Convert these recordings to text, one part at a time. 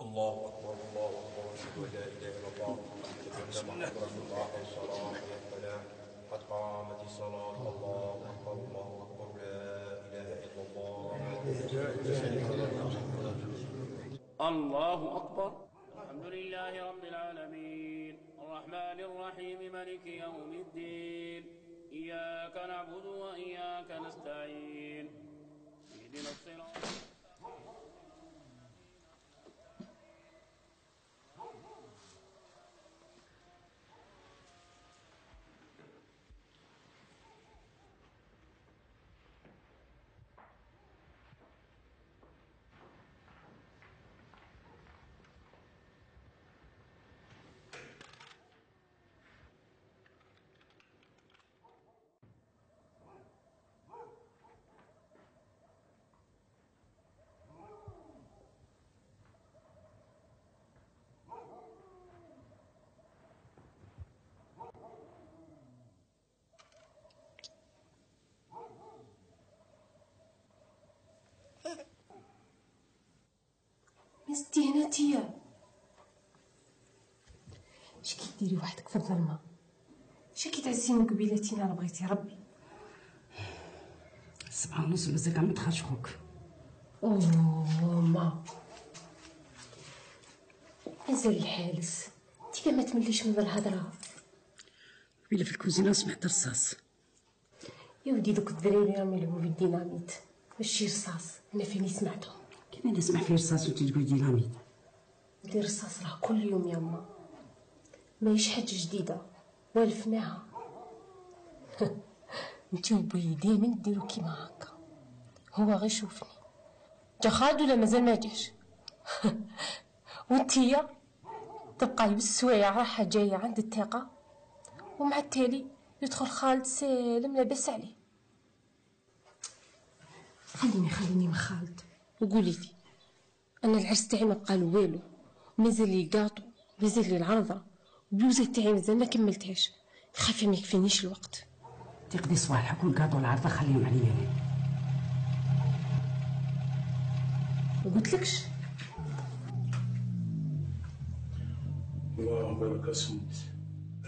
الله أكبر الله أكبر أشهد أن لا إله إلا الله أشهد أن محمدا رسول الله الصلاة حي الفلاح قد قامت الصلاة الله أكبر لا إله إلا الله الله أكبر. الحمد لله رب العالمين الرحمن الرحيم مالك يوم الدين إياك نعبد وإياك نستعين اهدنا الصراط. مستهنتية اش كيديري وحدك في الظلمة؟ اش كيتعزيني قبيلتينا انا بغيتي ربي 7:30 مازال كاع ما دخلش خوك. اوه ما مازال الحالس انت ما تمليش من الهضره. قبيله في الكوزينه سمعت رصاص. يا ودي دوك الدراري راهم يلعبوا بالديناميت ماشي رصاص. انا فيني سمعتهم. كيما نسمع فيه رصاص وانت تقولي ديناميت؟ ندير رصاص راه كل يوم يا ما ماهيش حاجه جديده والفناها. انت وبويا دايما ديروا كيما هكا. هو غير شوفني جا خالد ولا مازال ما جاش؟ وانتيا تبقاي بالسوايع راحه جايه عند الثقه ومع التالي يدخل خالد سالم لاباس عليه. خليني مع خالد وقولي لي انا العرس تاعي ما بقى له والو. مازال لي كاطو مازال لي العرضه وبلوزه تاعي مازال ما كملتهاش. خايفه ما يكفينيش الوقت. تقضي صباحك والكاطو والعرضه خليهم عليا انا. ما قلتلكش اللهم لك صمت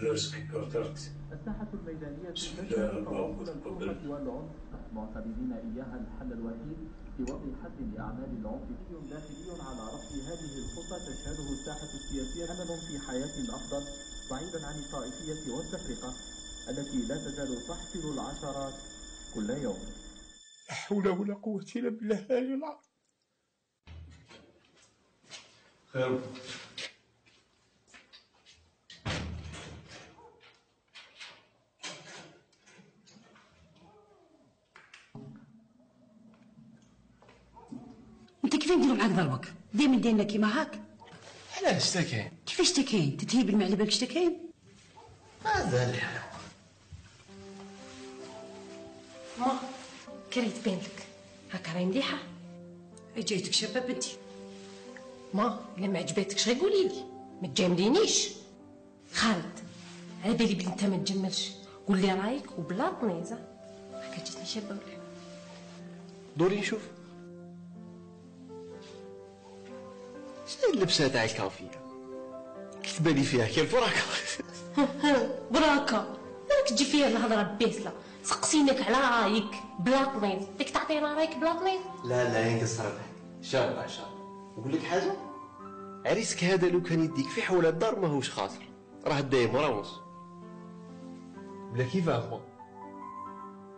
رزقك وتركت. الساحة الميدانية تشهد تواصل الكفر والعنف معتبرين إياها الحل الوحيد في وضع حد لأعمال العنف داخلي على رفع هذه الخطة تشهده الساحة السياسية أمل في حياة أفضل بعيدا عن الطائفية والتفرقة التي لا تزال تحصل العشرات كل يوم. لا حول ولا قوة إلا بالله العلي العظيم. خير. انت كيفين نديرو معاك ضربك؟ دايما دايرنا كيما هاك. علاش تاكاين؟ كيفاش تكاين؟ تتهيب الماء بالك تكاين؟ هذا الحال. ما كرهت تبان لك هكا راهي مليحه. جايتك شابه بنتي. ما الا ما عجباتكش غير قولي لي، ما تجاملينيش. خالد على بالي بلي انت ما تجملش، قول لي رايك وبلا طنيزه. هكا جاتني شابه ولا؟ دوري نشوف. شنو اللبسه تاع الكافيه؟ كتبالي فيها كيف براكه. براكه راك تجي فيها الهضره باسله. سقسينك على رايك بلا طنيز، ديك تعطينا رايك بلا طنيز. لا ينقص ربح. شابه نقول لك حاجه، عريسك هذا لو كان يديك في حول الدار ماهوش خاسر، راه دايم ورا ونص. بلا كيفاه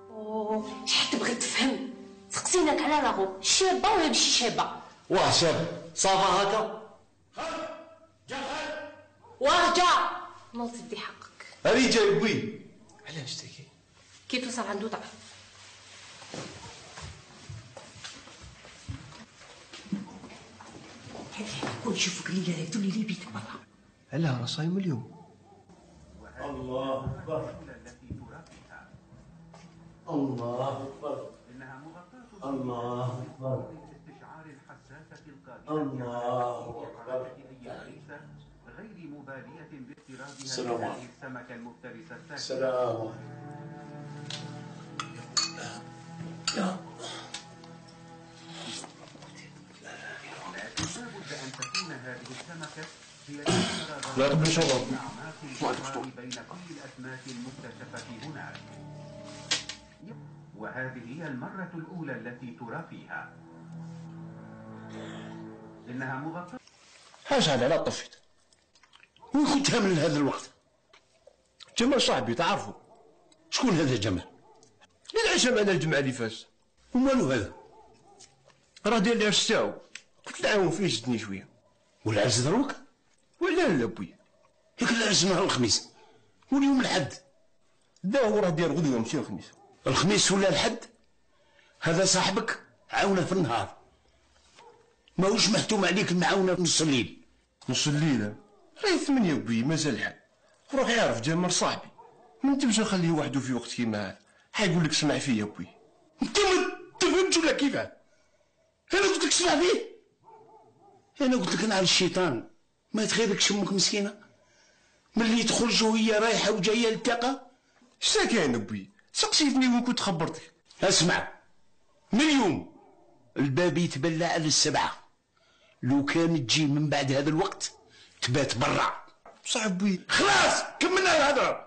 اوه شحال تبغي تفهم؟ سقسيناك على راهو شابه ولا ماشي شابه؟ واه شاب صافا هكا. وارجع نوض سدي حقك. هذه جاي بوي. علاش تاكي؟ كي توصل عنده ضعف. كون نشوفك الليله هاي تولي لي بيتك برا. علاه راه صايم اليوم. الله أكبر. الله أكبر. إنها مغطاة الله أكبر. بالاستشعار الحساسة القادمة الله أكبر. أي عريسة غير مبالية باقترابها السلام من هذه عليكم. السمكة المفترسة الساكنة. السلام. لكن لابد أن تكون هذه السمكة هي لا تبني شغل. أعماق الحوار بين كل الأسماك المكتشفة هناك. وهذه هي المرة الأولى التي ترى فيها. إنها مغطاة. حاجة هذا لا طفيت. وين كنت من هذا الوقت؟ جمال صاحبي تعرفوا. شكون هذا جمال؟ اللي عاش معنا الجمعة اللي فاتت. ومالو هذا؟ راه داير العرس تاعو. قلت نعاون فيه شدني شوية. والعرس دروك؟ ولا لا بويا؟ ياك العرس نهار الخميس واليوم الحد. دا هو راه داير غدوة ماشي الخميس. الخميس ولا الحد؟ هذا صاحبك عاونه في النهار. ماهوش محتوم عليك المعاونة نص الليل. نص الليل؟ راهي 8 بويا مازال الحال. وراك عارف جمال صاحبي من تمشي نخليه وحده في وقت كيما هذا حيقول لك سمع فيا بوي. انت ما تفهمش ولا كيفاه؟ انا قلت لك سمع فيه. انا قلت لك انا على الشيطان ما تخيركش امك مسكينه ملي تخرج وهي رايحه وجايه للتقى. شتا كاين بوي؟ سقسيتني وين كنت خبرتك. اسمع، من اليوم الباب يتبلع على 7. لو كان تجي من بعد هذا الوقت تبات برا. صح بوي. خلاص كملنا الهضره.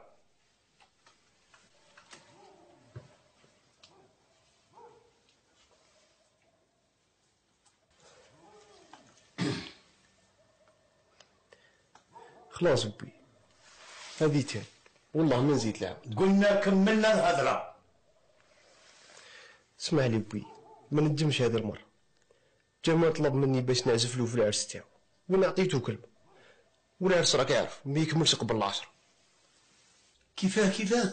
خلاص بوي هذه تاني والله ما نزيد لعب. قلنا كملنا الهضره. اسمع لي بوي ما ندمش هذه المره. جمال طلب مني باش نعزف له في العرس تاعو وانا عطيته كلمه. والعرس راك عارف ما يكملش قبل العصر. كيفاه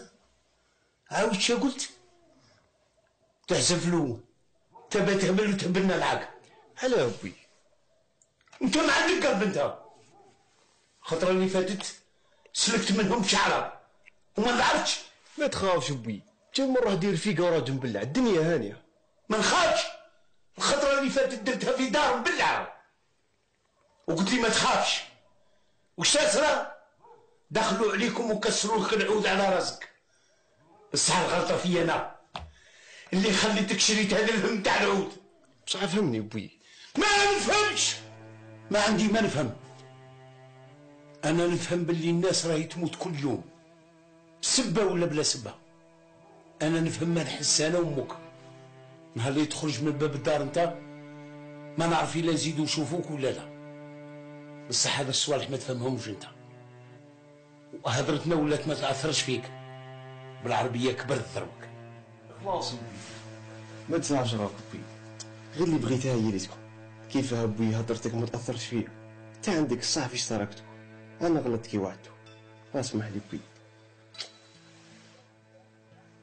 عاود شا قلت؟ تعزف له تبى تهبل وتهبلنا العاق. علاه بوي انت ما عندك قلب انت. الخطره اللي فاتت سلكت منهم شعره وما نعرفش. ما تخافش بوي جمال راه دير فيك وراه مبلع الدنيا هانيه. ما نخافش. الخطره اللي فاتت درتها في دار مبلعه وقلت لي ما تخافش. وش صرا؟ دخلوا عليكم وكسروا لك العود على راسك. بصح الغلطه في انا اللي خليتك شريت هذا الهم تاع العود. بصح فهمني بوي. ما نفهمش. ما عندي ما نفهم. انا نفهم باللي الناس راهي تموت كل يوم بسبه ولا بلا سبه. انا نفهم ما نحس انا وامك نهار اللي تخرج من باب الدار انت ما نعرف الا نزيدو نشوفوك ولا لا. بصح هذا الصوالح ما تفهمهمش انت. وهضرتنا ولات ما تاثرش فيك. بالعربيه كبرت دروك. خلاص ما تزعجش راك بي. غير اللي بغيتها هي اللي تكون. كيفاه بوي هضرتك ما تاثرش فيا. انت عندك الصح فاش تركته. انا غلطت كي وعدته. اسمح لي بي.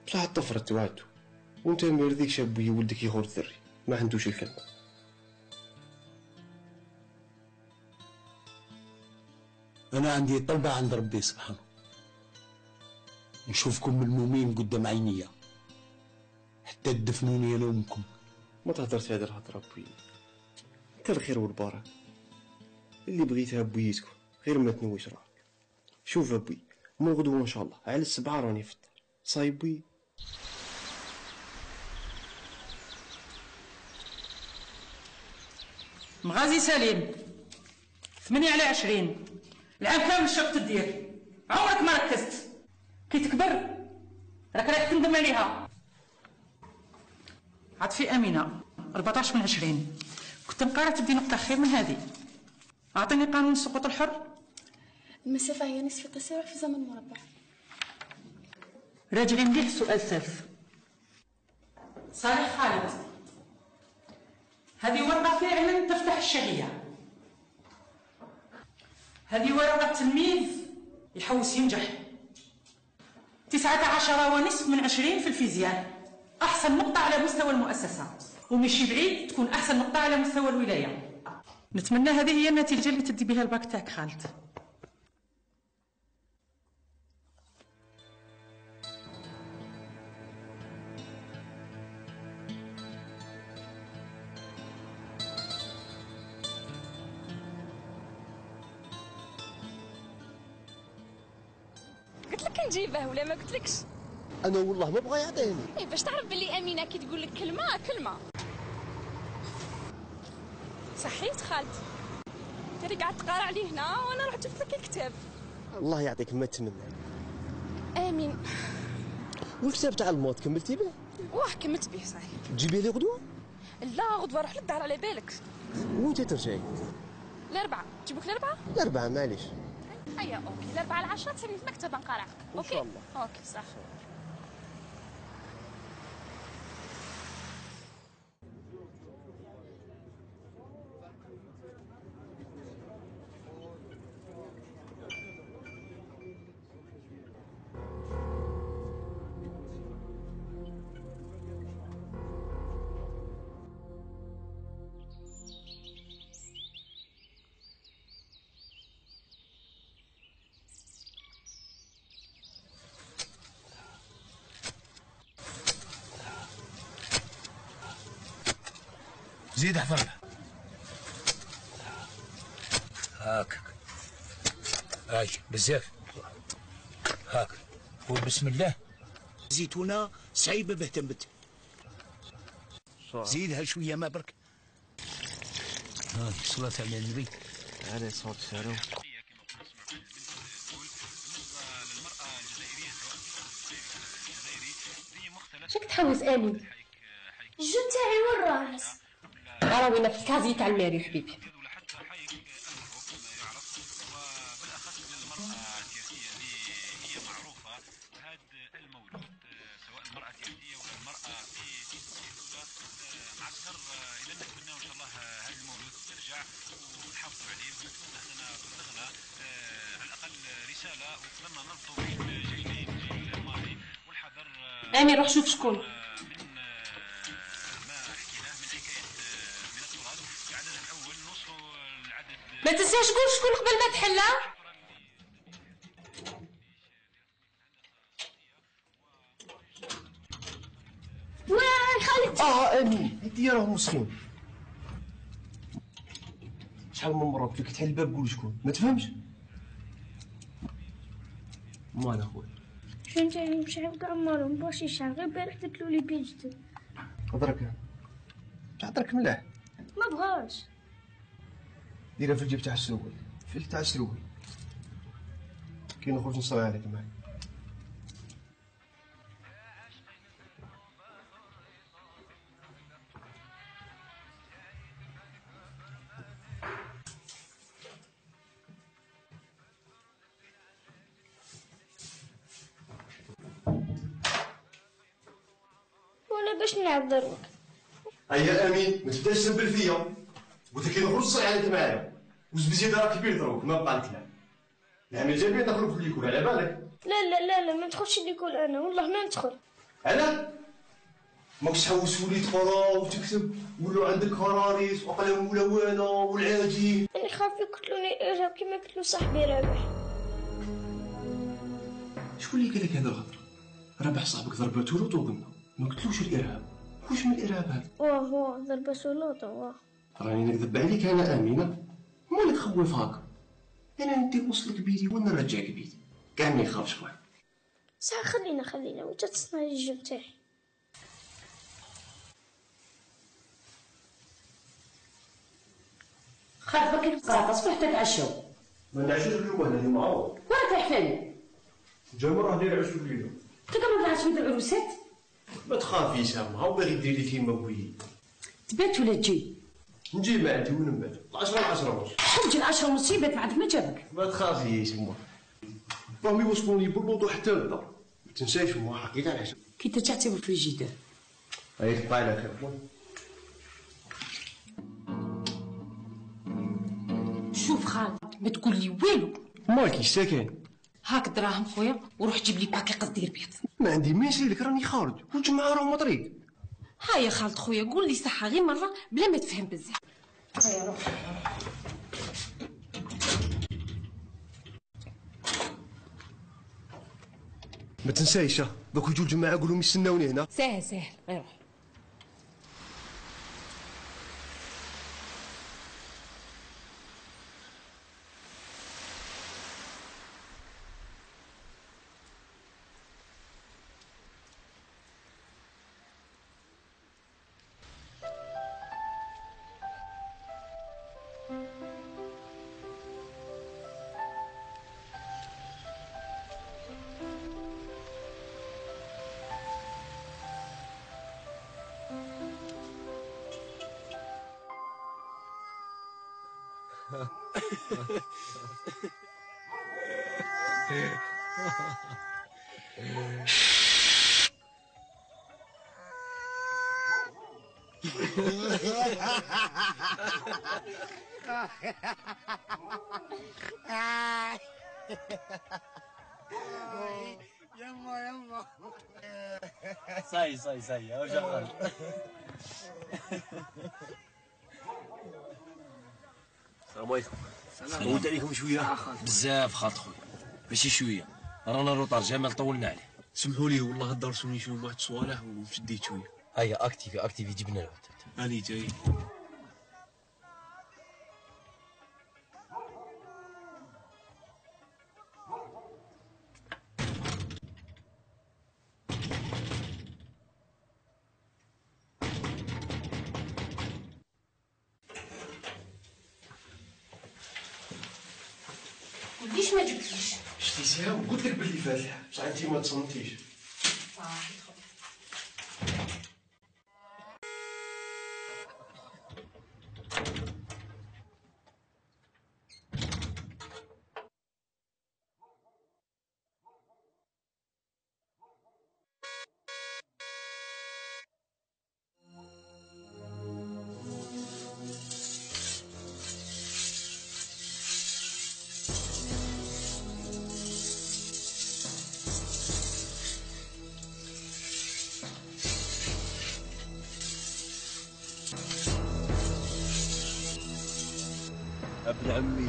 بصح طفرت وعدته. وانت ما يرضيكش بوي ولدك يخرج ذري ما عندوش الكلمه. انا عندي طلبه عند ربي سبحانه، نشوفكم ملمومين قدام عينيا حتى تدفنوني انا وامكم. ما تهدرش هذه الهضره بوي، انت الخير والبركه اللي بغيتها بويتكم، غير ما تنويش راك. شوف ابوي، من غدوه ان شاء الله على 7 راني في الدار. صايب بوي. مغازي سليم 28 العام كامل الشق تدير، عمرك ما ركزت. كي تكبر راك رايح تندم عليها. عطفي امينه 14/20 كنت مقارة تبدي نقطه خير من هذه. اعطيني قانون السقوط الحر. المسافه هي نصف التسارع في زمن مربع. راجعي مليح السؤال الثالث. صالح خالد، هذه ورقة فعلا تفتح الشهية. هذه ورقة تلميذ يحوس ينجح. 19.5/20 في الفيزياء، أحسن نقطة على مستوى المؤسسة، ومشي بعيد تكون أحسن نقطة على مستوى الولاية. نتمنى هذه هي النتيجة اللي تدي بها الباك تاعك خالد. قلت لك نجيبه ولا ما قلت لكش؟ انا والله ما بغى يعطيني. اي باش تعرف باللي امينه كي تقول لك كلمه كلمه. صحيت خالد، انت قاعد تقرا عليه هنا وانا رحت جبت لك الكتاب. الله يعطيك ما تمنى. امين. والكتاب تاع الموت كملتي به؟ واه كملت به صحيح. تجيبيه لي غدوه؟ لا غدوه روح للدار على بالك. وانت ترجعي؟ الاربعاء، تجيبوك الاربعاء؟ الاربعاء معليش. ايا اوكي، الاربعاء العشرة تسالني في المكتب نقرا. اوكي ان شاء الله. اوكي صح. زيد احفرها هاك هاي بزاف هاك. وبسم الله. زيتونه صعيبه به تنبت. زيدها شويه ما برك. هاك صلاة على النبي عليه الصلاة والسلام. شك تحوس امين؟ الجو تاعي وين راهس؟ راوينا في الكازي تاع الماري حبيبي. امين روح شوف شكون. ما تنساش قول شكون قبل ما تحلها. وين خالتي؟ امين هدي راه مسخين. شحال من مره قلت لك تحل الباب قول شكون، ما تفهمش. مال اخويا فهمت يعني مش عارف عمرو مبغاش يشعل، غير البارح قلت له لي بيجتي. هضرك تعطرك ملاح. ما بغاش. ديرها في الجيب تاع السروال، في تاع السروال. كي نخرج نصري عليك معايا. وانا باش نلعب دروك. هيا امين ما تبداش تسبل فيا. قلت لك كي نخرج نصري عليك معايا. وزبزيد راه كبير دروك ما بقى الكلام. العام الجاي بغيت نخرج في الليكول على بالك. لا لا لا لا ما ندخلش الليكول انا والله ما ندخل. انا ماكش تحوس ولي تقرا وتكتب ولو عندك كراريس وقلم ملونه والعاجين. انا خاف يقتلوني الارهاب كما قتلوا صاحبي رابح. شكون اللي قال لك هذا الهضره؟ رابح صاحبك ضربته له وقلنا ما قتلوش الارهاب. واش من الارهاب هذا؟ واه ضربته له واه. راني نكذب عليك انا امينه، مالك خوف هاكا؟ انا ندي نوصلك بيدي وانا نرجعك بيدي، كاع ما يخافش خويا. صح خلينا وانت تصنع لي الجو تاعي. خاف باكي تقراطس حتى تعشاو. ما نعشوش اليوم هنا اليوم عوض. وين تحفاني؟ جامر راه داير عشو الليله. انت كما طلعت من العروسات؟ ما تخافيش هاما باغي ديري كيما بويي. تبات ولا تجي؟ نجي ما عندي وين نبات؟ 10 ونص. حوج 10 ونص يبات عندك ما جابك. ما تخافيش ما راهم يوصلوني باللوطو حتى للدار. ما تنساش ما حكيت على العشاء. كي ترجعتي بالفريجيدير. هاي تبقى على خير. شوف خالد ما تقول لي والو. مالكيش ساكن. هاك دراهم خويا وروح جيب لي باكي قصدير بيض. ما عندي ما يسالك راني خارج والجماعه راهم طريق. ها يا خالد خويا قول لي صحه غير مره بلا ما تفهم بزاف. هيا روح. ما تنسايش دوك يجوا الجماعه يقولوا يستناوني هنا. ساهل غير روح. يما صاي ارجع خالد. السلام عليكم. طولت عليكم شويه بزاف خاطر خويا، ماشي شويه، رانا روطار جمال طولنا عليه. سمحوا لي والله درسوني شويه واحد الصوالح وشديت شويه. هيا اكتيفي جبنا له. هاني جاي. ليش ما جبتيش؟ شتيها وقلت لك باللي فاتح بصح انت ما تصنتيش. صافي ابن عمي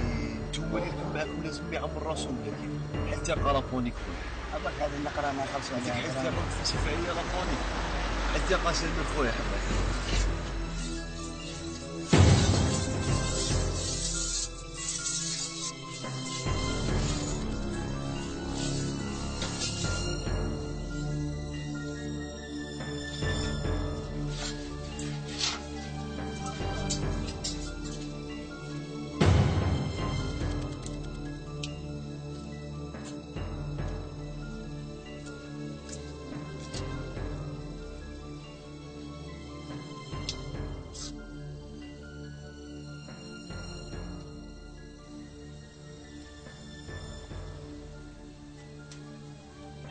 نتوما اللي كان معاكم لازم يعمر راسو ولا كيف؟ حتى قرافونيك خويا. أبغى هذه النقرة ما خلصوا عليها. حتى قلت فعليا لافونيك. حتى قاسم خويا حبايبي.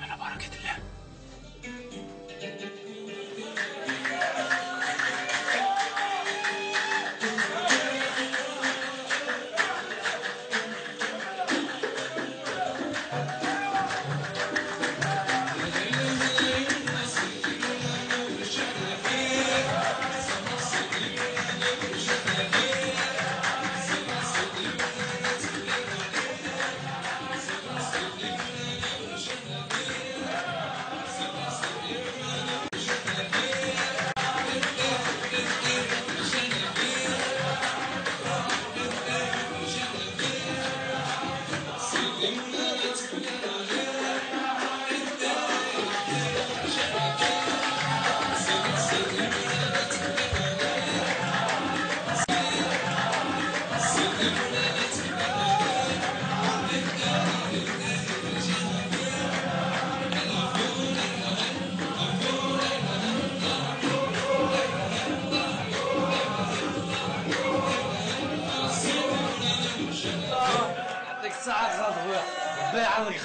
على بركة الله.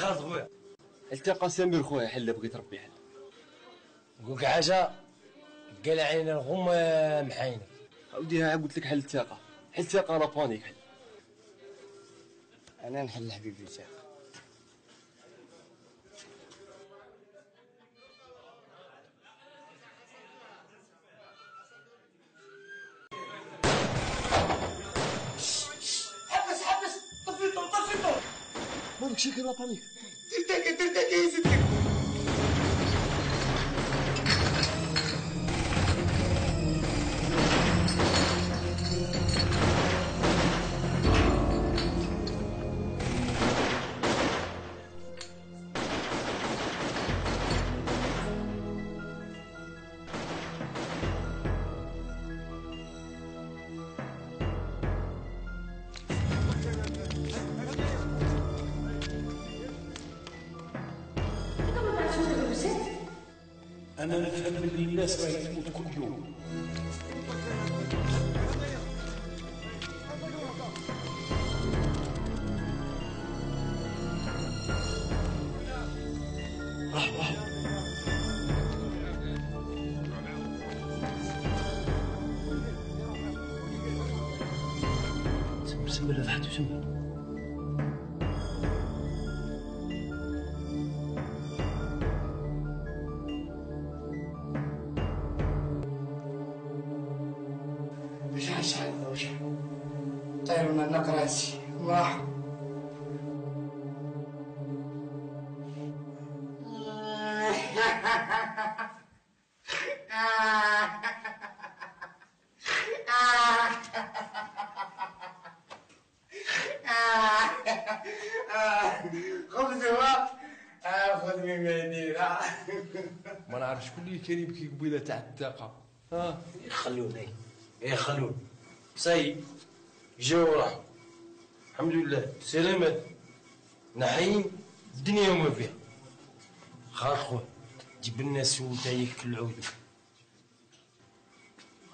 خالد خويا. التقى سمير خويا حل بغيت ربي حل. نقولك حاجه قال عيني الغم محاينك. عاودي ها قلت لك حل الثقه، حل الثقه انا بانيك حل. انا نحل حبيبي الثقه. حبس طفي الضوء مالك شي كيما بانيك. ترتاكي يا سيدي. أنا نفهم باللي الناس راهي تموت كل يوم. راح سمر لفحت وسمر. طير من نقراسي راح خبز خذ من مدينة. ما نعرف شكون اللي كان يبكي قبيله تاع الثقه. خلوني خلون سي جاو راحوا الحمد لله سلامات نحيم الدنيا وما فيها. خالد خويا جيب لنا سويته ياكل العود.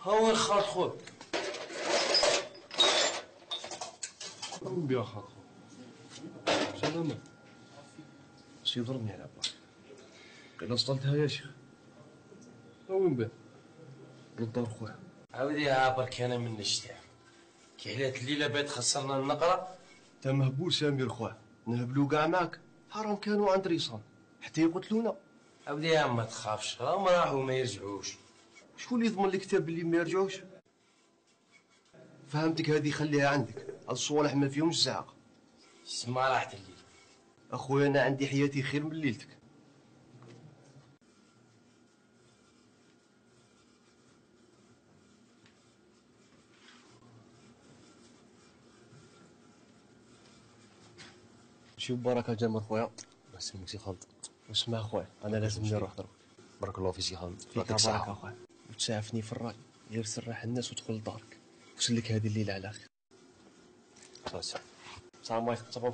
ها وين خالد خويا؟ وين بيا خالد خويا؟ سلامة بس يضربني على بالك. قيل سطلتها يا شيخ. وين بيا؟ للدار خويا. عاودي برك انا من الشتاء كي حلات الليله بات خسرنا النقره. انت مهبول سمير خويا، نهبلو كاع معاك. حرام كانوا عند ريصان حتى يقتلونا. عاودي ما تخافش راهم راحوا ما يرجعوش. شكون اللي يضمن الكتاب اللي ما يرجعوش؟ فهمتك هذه خليها عندك، الصوالح ما فيهمش زعق. سما راحت الليل. اخويا انا عندي حياتي خير من ليلتك. شوف بركة جمر خويا. الله يسلمك سي خالد. واسمع خويا انا لازم نروح درك. بارك الله فيك سي خالد. فيك بركة اخويا. وتسعفني في الراي غير سرح الناس ودخل لدارك. وسلك هذه الليلة على خير. السلام عليكم. صباح.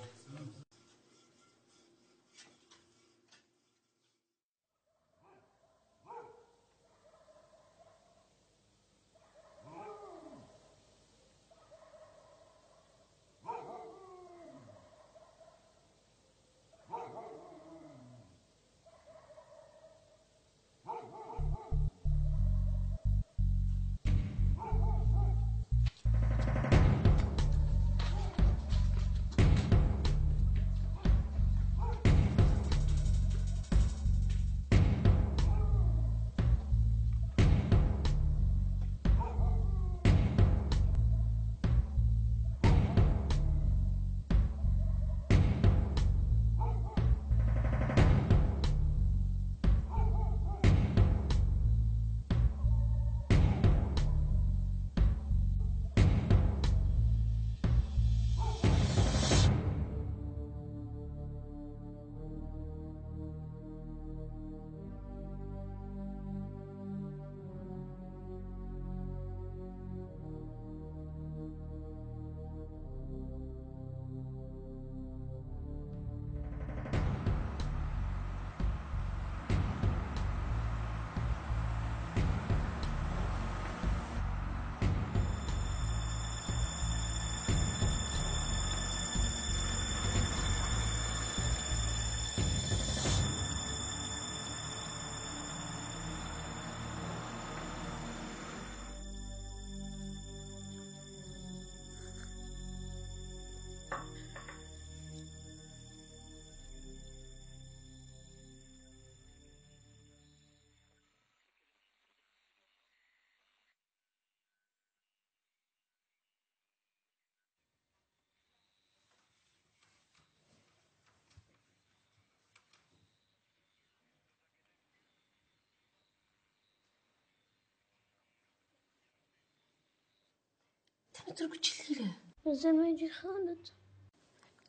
ما ترقدش الليله. مازال ما يجي خالد.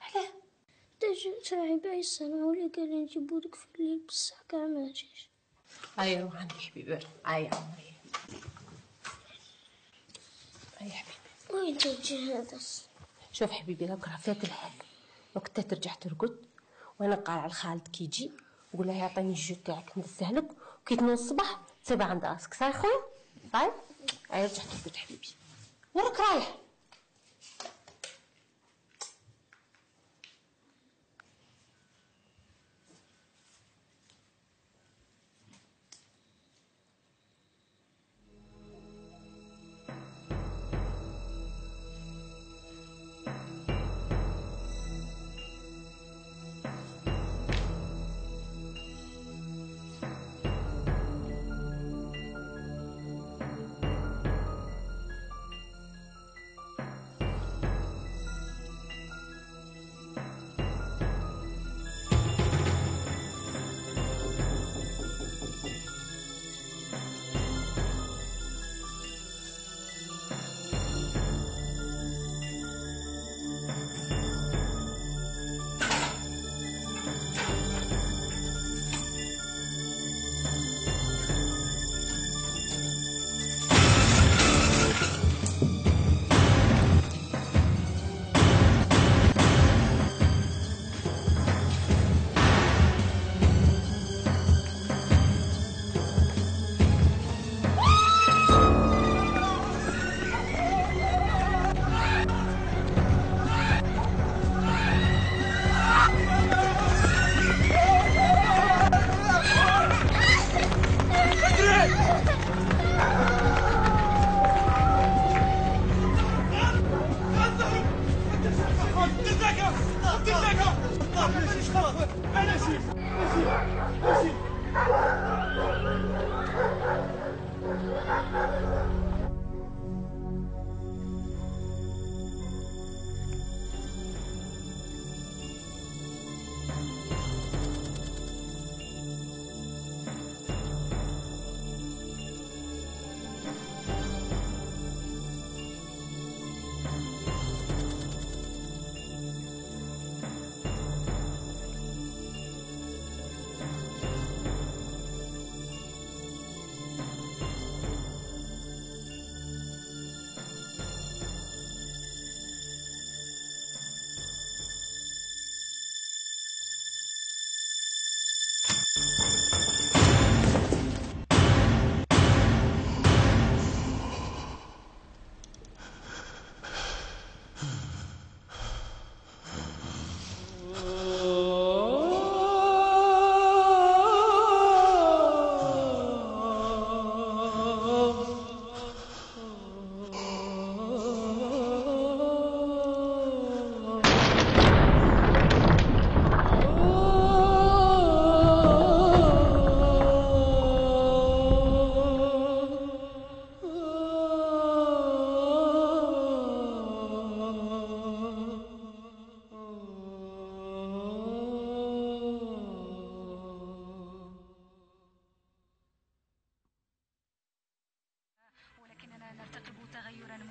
علاه؟ جيت راعي باقي السنة ولي قال لي نجيبولك في الليل بصح كاع ما جيش. هيا روح عندي حبيبي، هيا عمري. هيا حبيبي. وين تجي هذا؟ شوف حبيبي، لو راه فات الحال وقتها ترجع ترقد، وانا قارع الخالد كي يجي وقول له يعطيني الجو تاعك نرسهلك، وكي تنوض الصباح تصيبها عند راسك. صاي خويا؟ صاي؟ هيا رجع ترقد حبيبي. وراك رايح؟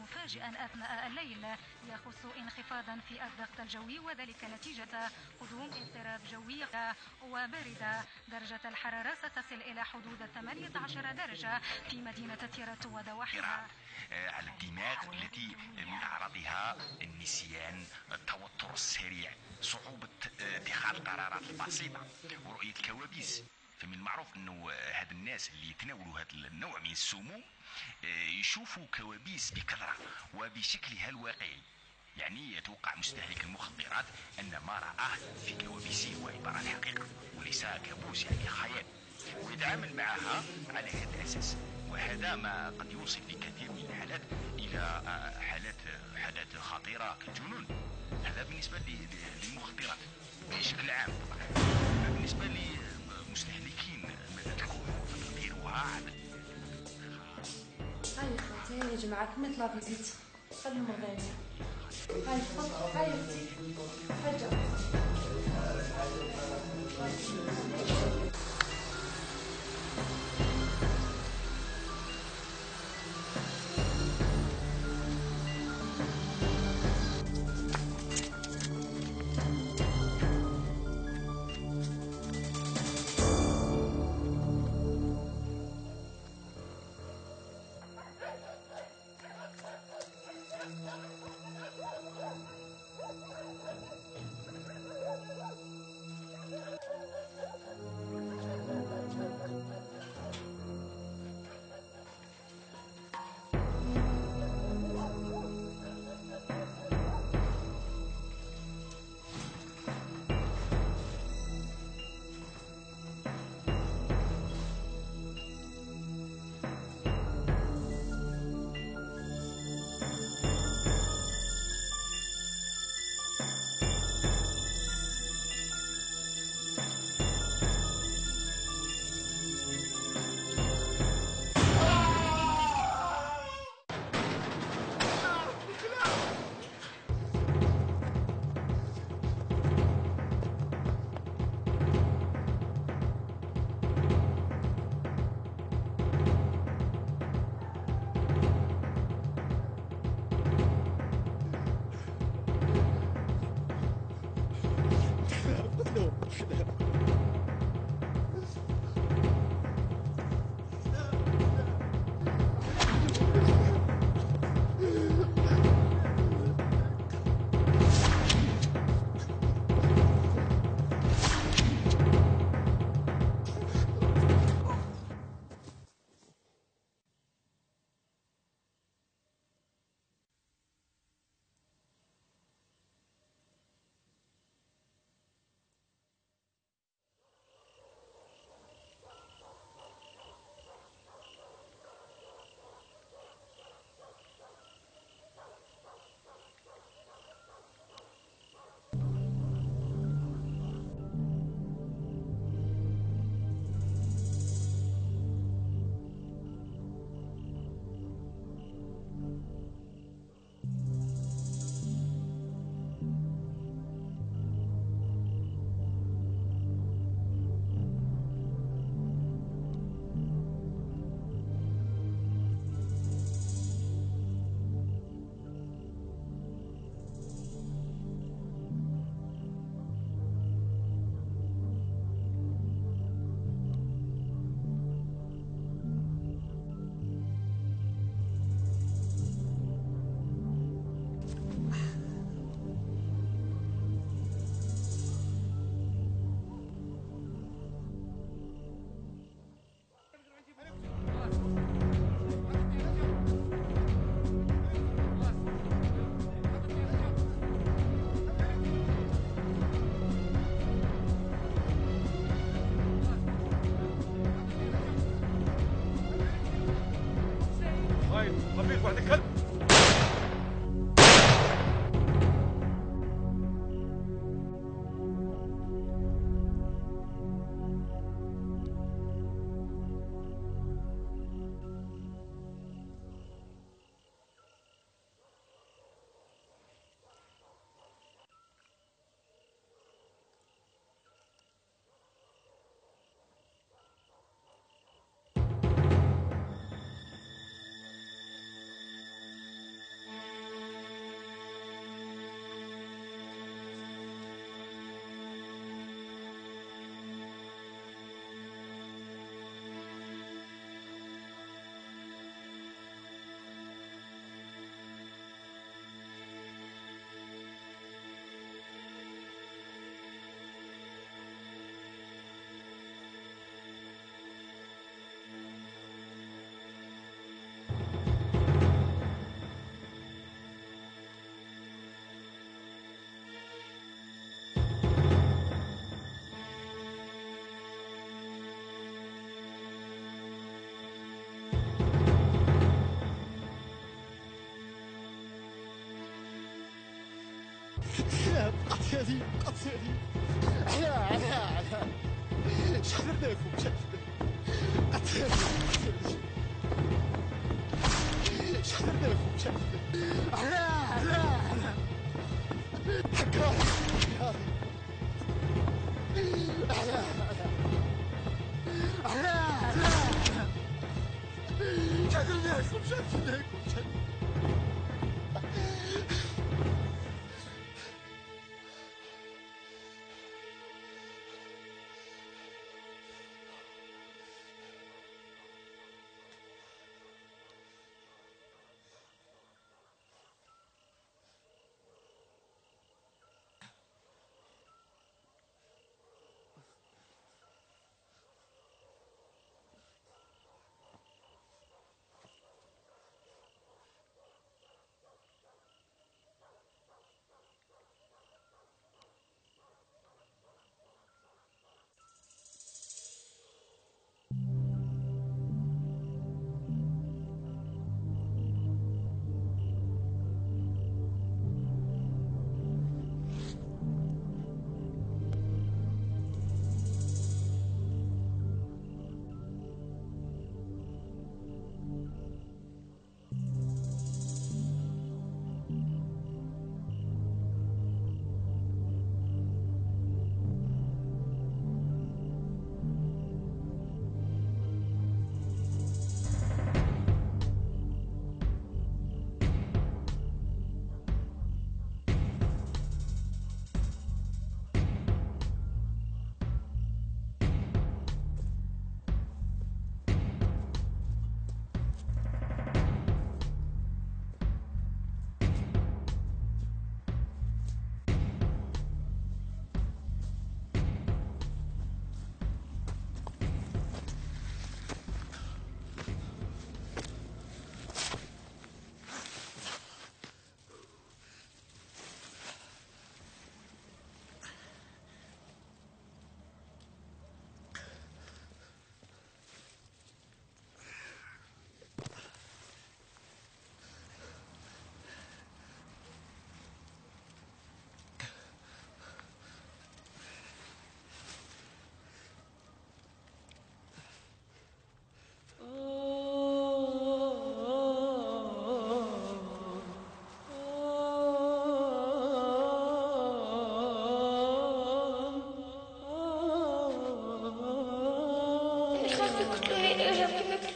مفاجئا أثناء الليل يخص انخفاضا في الضغط الجوي، وذلك نتيجة قدوم اضطراب جوي وباردة. درجة الحرارة ستصل إلى حدود 18 درجة في مدينة تيرات وضواحيها. على الدماغ التي من أعراضها النسيان، التوتر السريع، صعوبة اتخاذ القرارات البسيطة ورؤية الكوابيس. فمن المعروف أنه هاد الناس اللي يتناولوا هذا النوع من السموم يشوفوا كوابيس بكثرة وبشكلها الواقعي. يعني يتوقع مستهلك المخدرات أن ما رآه في كوابيسه هو عبارة عن حقيقة وليس كابوس، يعني خيال، ويتعامل معها على هذا الأساس. وهذا ما قد يوصل في كثير من الحالات إلى حالات خطيرة كالجنون. هذا بالنسبة للمخدرات بشكل عام. طبعا بالنسبة لمستهلكين مادة الكحول فتأثيرها على هاي خوتي يا جماعة كملت لا فيزيت، خليهم غاديين. هاي تفضل، هاي اختي حاجة. عبيط واحد الكلب. بقات هادي على شحال درناكم بقات هادي شحال درناكم على حكا شحال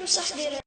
بصح دايره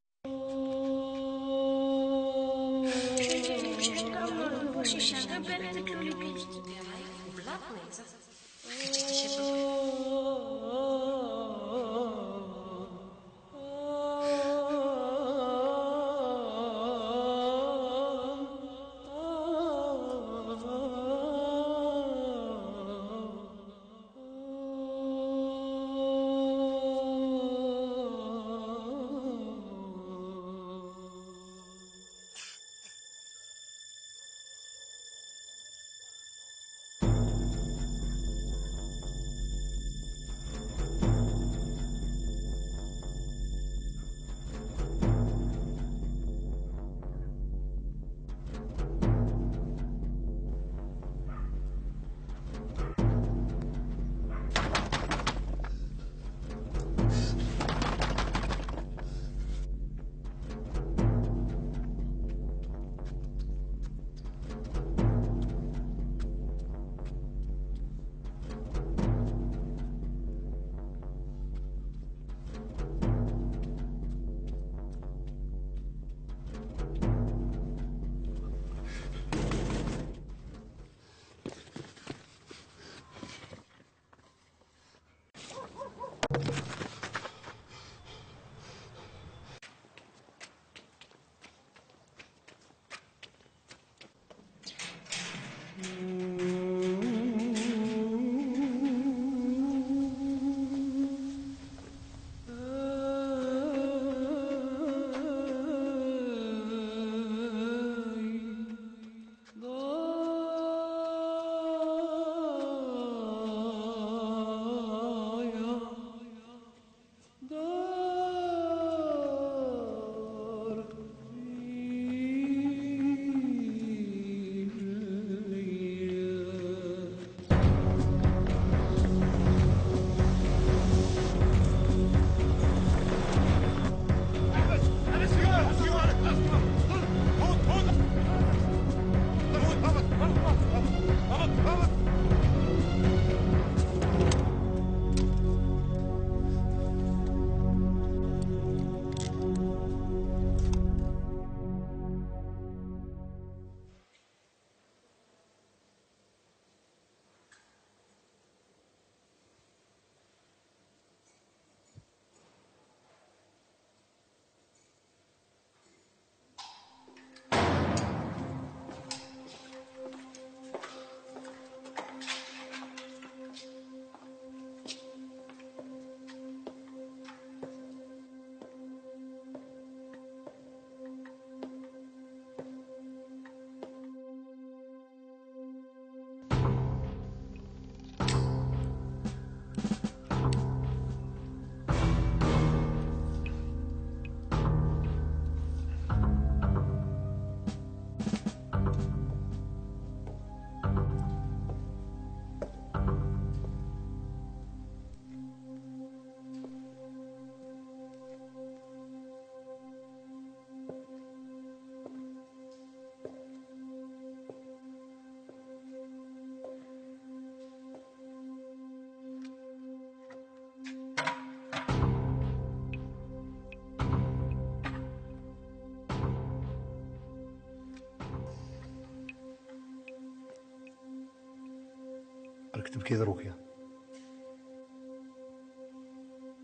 تبكي دروك يا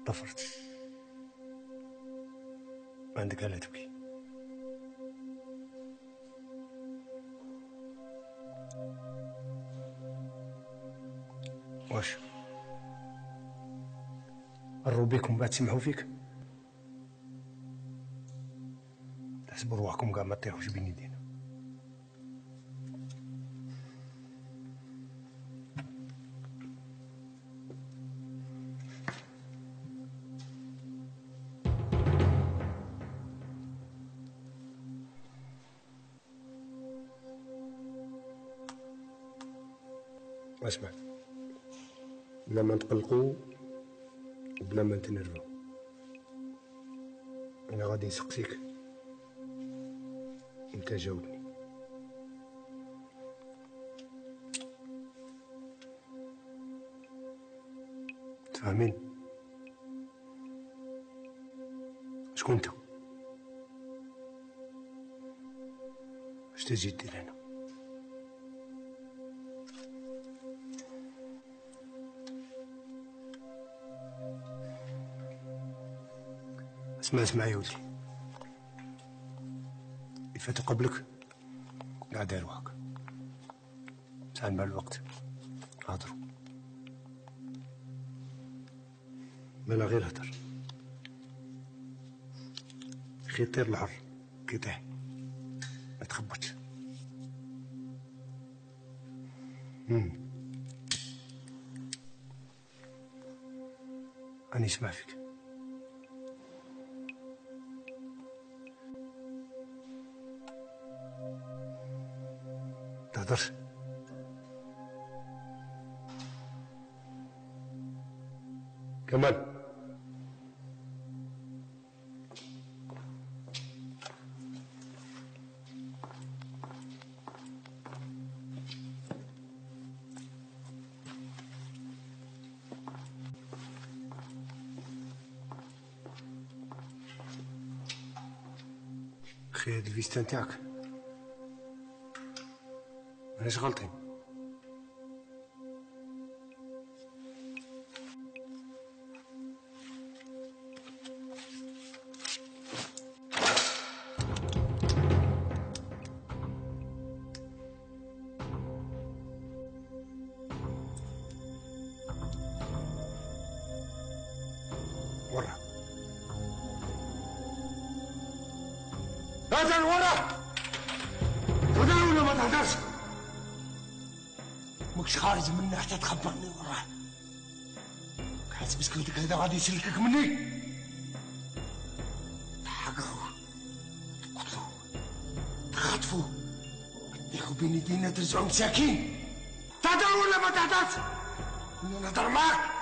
طفرت، ما عندك لا تبكي. واش قروا بيكم بعد سمحوا فيك؟ تحسبوا رواحكم كاع ما تطيحوش بين يدينا. اسمع، بلا ما نتقلقوا وبلا ما نتنرفوا، انا غادي نسقسيك وانت جاوبني. تفهمين؟ شكون انت؟ اش تجي دير هنا؟ اسمع يا ولدي، اللي فاتوا قبلك كاع داروا هكا، بصح مع الوقت هضروا، مالا غير هدر، خي طير الحر كي طيح ما تخبطش. راني نسمع فيك. تهدرش، كمال. خي هاد الفيستا نتاعك ماناش غلطين. ورا هذا ورا، تهدر ولا ما تهدرش؟ ماكش خارج مني حتى تخبرني وراه. حاسب بسكوتك هذا غادي يسلكك مني. تحققوا، تقتلوا، تخطفوا، تديروا بين يدينا ترجعوا مساكين. تهدر ولا ما تهدرش؟ انا نهضر معاك.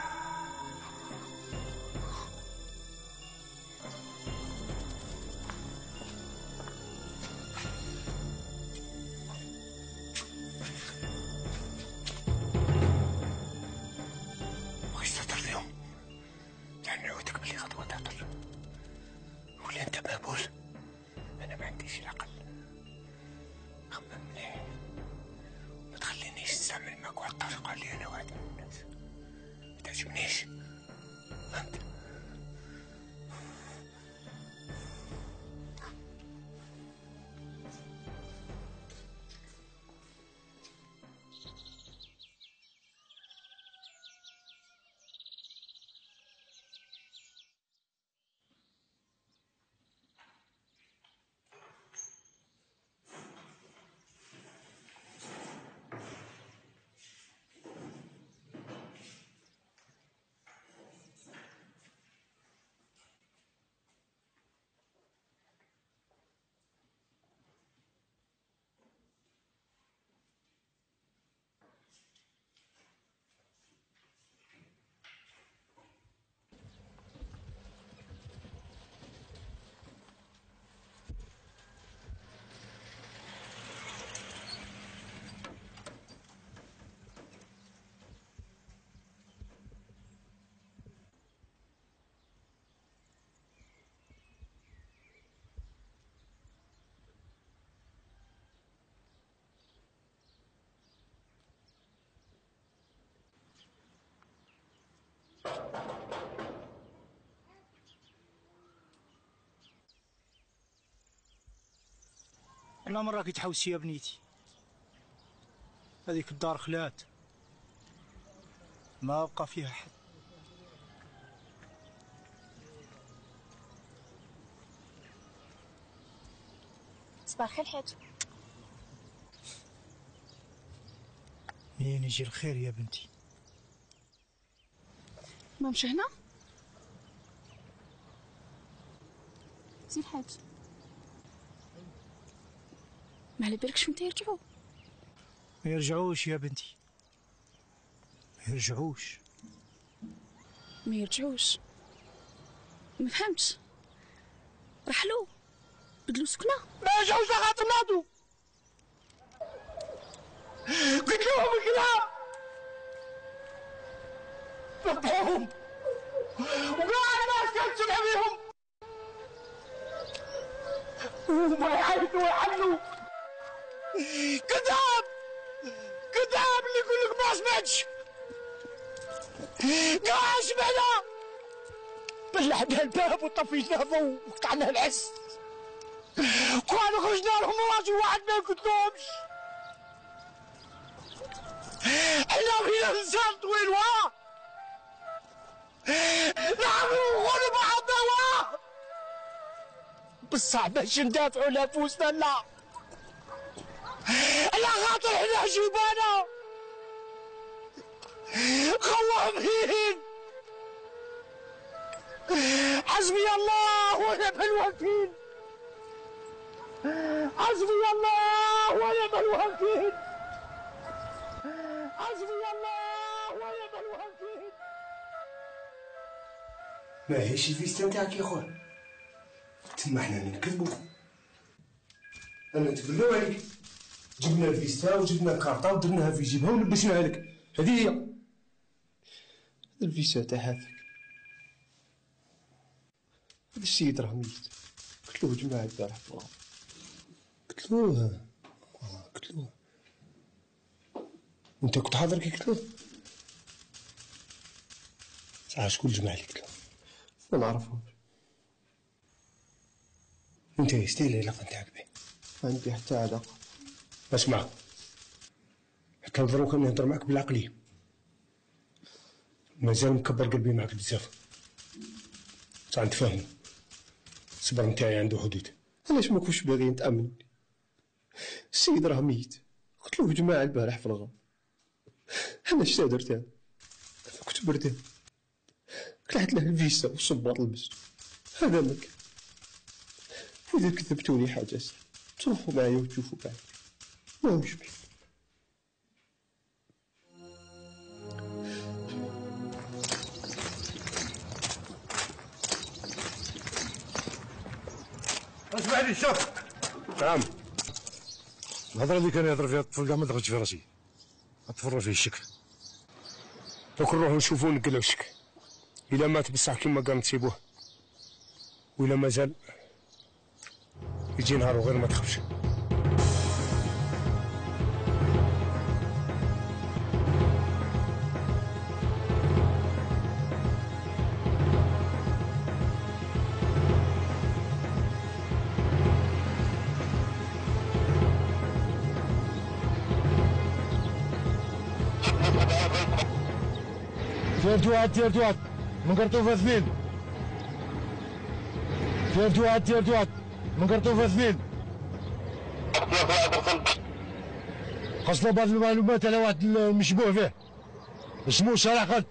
كل مرة كي تحوسي يا بنيتي هذيك الدار خلات ما بقى فيها حد. صباح الخير حاج. منين يجي الخير يا بنتي؟ ما مشى هنا؟ زين حاج، ما على بالكش متى يرجعوا؟ ما يرجعوش يا بنتي، ما يرجعوش. ما يرجعوش؟ ما فهمتش. رحلوا بدلوا سكنة؟ ما يرجعوش لخاطر ناضوا. قلت لهم الكلام ذبحوهم وكاع الناس كانت تسمع بيهم وما يعيطوا ويحنوا. كذاب كذاب اللي يقول لك ما سمعتش. كاع سمعنا، بلعنا الباب وطفينا ضوء وقطعنا العز وكانوا خرجنا لهم راجل واحد ما قلتلهمش. احنا فينا لسان طويل واه نعملوا غلب بعضنا واه بصح باش ندافعوا لانفسنا لا، على خاطر احنا جيبانا خوافين. حسبي الله ونعم الوكيل، حسبي الله ونعم الوكيل، حسبي الله ونعم الوكيل. ما هيش الفيستا نتاعك يا خويا، تما حنا نكذبوا. انا نتبلاو عليك، جبنا الفيستا وجبنا الكارطة ودرناها في جيبها ولبسناها لك، هذه هي الفيسا تاع هذاك. هذا السيد راه ميت، قتلوه جماعة البارح في الغابة. قتلوه قتلوه. وانت كنت حاضر كي قتلوه؟ صح شكون الجماعة اللي قتلوه؟ ما نعرفهمش. انت يستاهل العلاقة نتاعك بيه؟ ما عندي حتى علاقة. اسمع، حتى دروك انا نهضر معك بالعقلية، مازال مكبر قلبي معك بزاف، صح نتفاهمو. الصبر نتاعي عنده حدود. علاش ما كنتش باغي نتأمن؟ السيد راه ميت، قتلوه جماعة البارح في الغابة. انا اش درت انا؟ كنت بردان، قلعت له الفيسا والصباط لبسته، هذا مك. إذا كذبتوني حاجة تروحوا معايا وتشوفوا بعد، ما مش بيه. اسمعني شوف. نعم. الهضرة اللي كان يهضر فيها الطفل كاع ما دخلتش في راسي، أتفرج فيه الشك. دوك نروحو نشوفو نقلعو الشك، إلا مات بصح كيما قام تسيبوه، وإلا مازال يجي نهار وغير ما تخافش. تيرتوات من قرطوفة ثمين. تيرتوات من قرطوفة ثمين. خاصنا بعض المعلومات على واحد المشبوه فيه اسمه شرقت.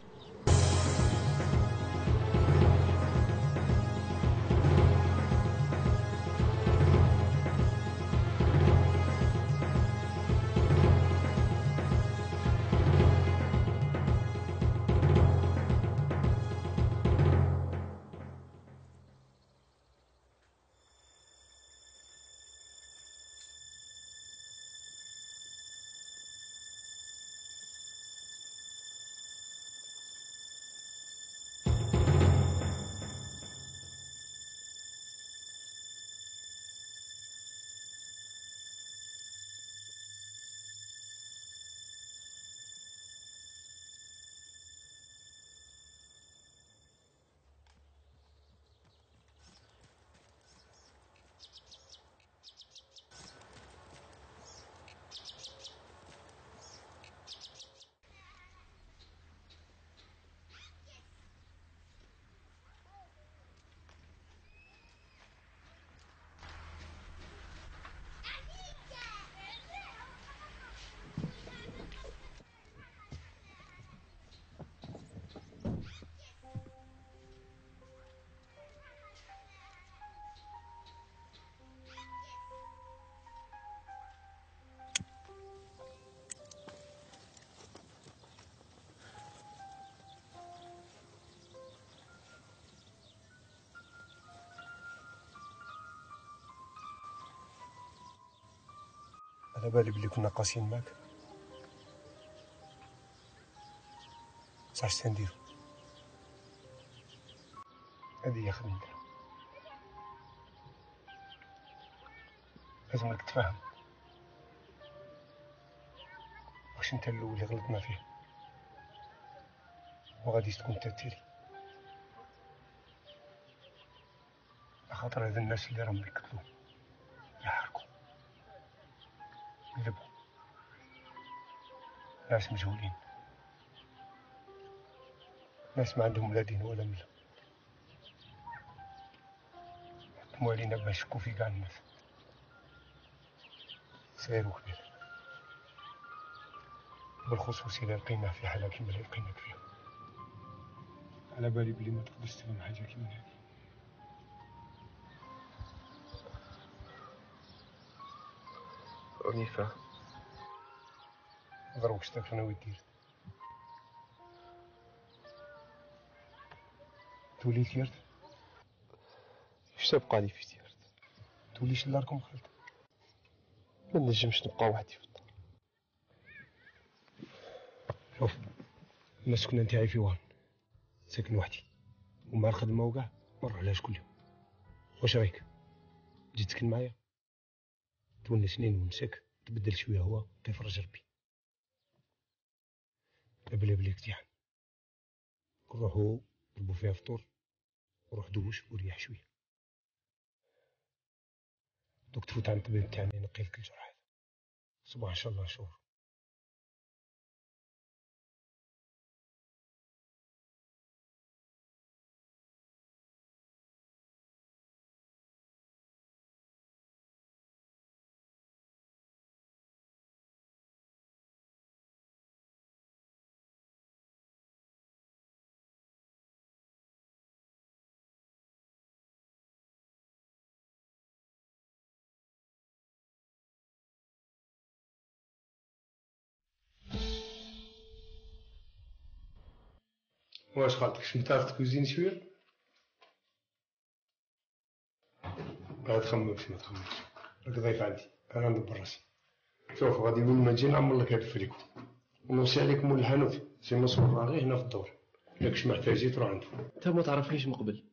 على بالي بلي كنا قاسيين معاك. صح نديرو، هذه هي خدمتنا. لازمك تفهم واش انت الاول اللي غلطنا فيه وغادي تكون انت التالي، خاطر هاد الناس اللي راهم يقتلوا يحرقوا يذبحوا ناس مجهولين، ناس ما عندهم لا دين ولا مله، حكموا علينا باش نشكوا في كاع الناس صغير وكبير، بالخصوص إذا لقيناه في حالة كيما اللي لقيناك فيها. على بالي بلي ما تقدرش تفهم حاجة كيما هادي. راني فاهم، ضربك شتاك انا ودير تولي تيرت، اش تبقى لي في تيرت؟ توليش لداركم خالد، ما نجمش نبقى وحدي في الدار. شوف المسكنة نتاعي في وهران، ساكن وحدي ومع الخدمة وكاع ما نروحلهاش كل يوم. واش رايك تجي تسكن معايا تونسني نونسك، تبدل شوية هوا كيفرج ربي. بلا اقتحام، نروحو نضربو فيها فطور وروح دوش وريح شوية، دوك تفوت عند الطبيب تاعنا ينقيلك الجرح هذا صباح ان شاء الله شهور. واش خالتك شنو تعرف تكوزين شوية؟ ما تخممش ما تخممش، راك ضيف عندي انا ندبر راسي. شوف غادي من ما نجي نعمر لك هاد الفريكو ونوصي عليك مول الحانوت سي منصور راه غير هنا في الدور، الا كش محتاجي تروح عنده. انت ما تعرفنيش من قبل،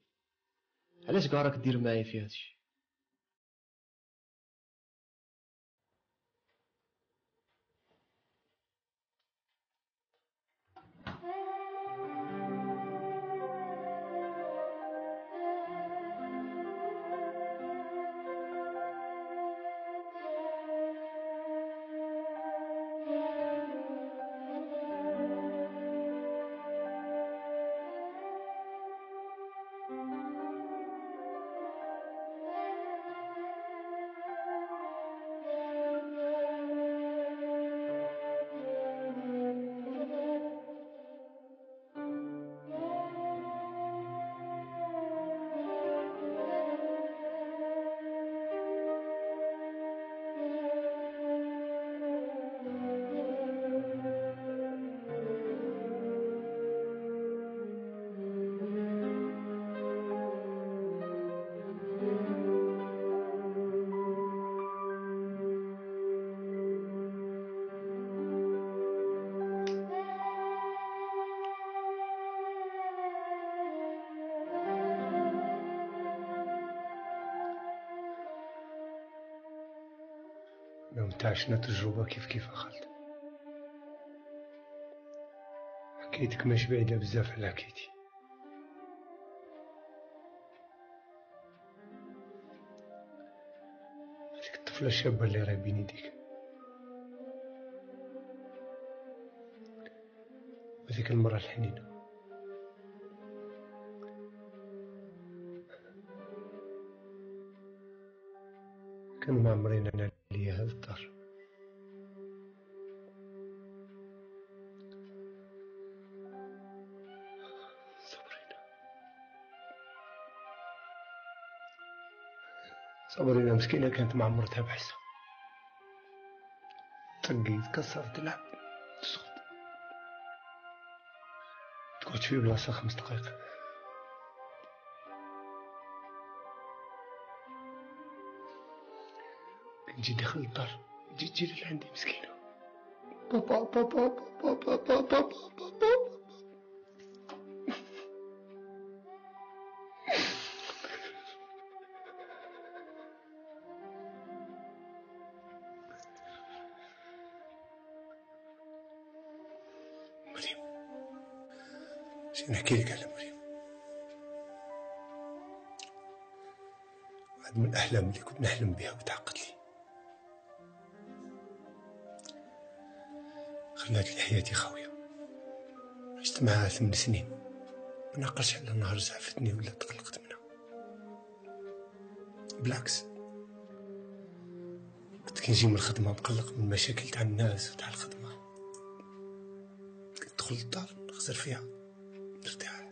علاش كاع راك دير معايا في هادشي؟ نتا عشنا تجربة كيف خالد، حكايتك ماش بعيدة بزاف على حكايتي. هذيك الطفلة الشابة اللي راهي بين يديك، وهذيك المرأة الحنينة، كانوا معمرين انا ليا هاد الدار. صبرينا مسكينة كانت معمرتها بحسها، تقيت كسرت تلعب تسخط، تقعد في بلاصة 5 دقايق. نجي داخل الدار تجي لعندي مسكينة. بابا بابا بابا بابا بابا. مريم، شنو نحكي لك على مريم؟ واحد من الأحلام اللي كنت نحلم بها وتحققت لي، خلات لي حياتي خاوية. عشت معها 8 سنين، ما نعقلش على نهار زعفتني ولا تقلقت منها. بالعكس، كنت كي نجي من الخدمة مقلق من المشاكل تاع الناس وتاع الخدمة. كنت ندخل للدار نخزر فيها نرتاح.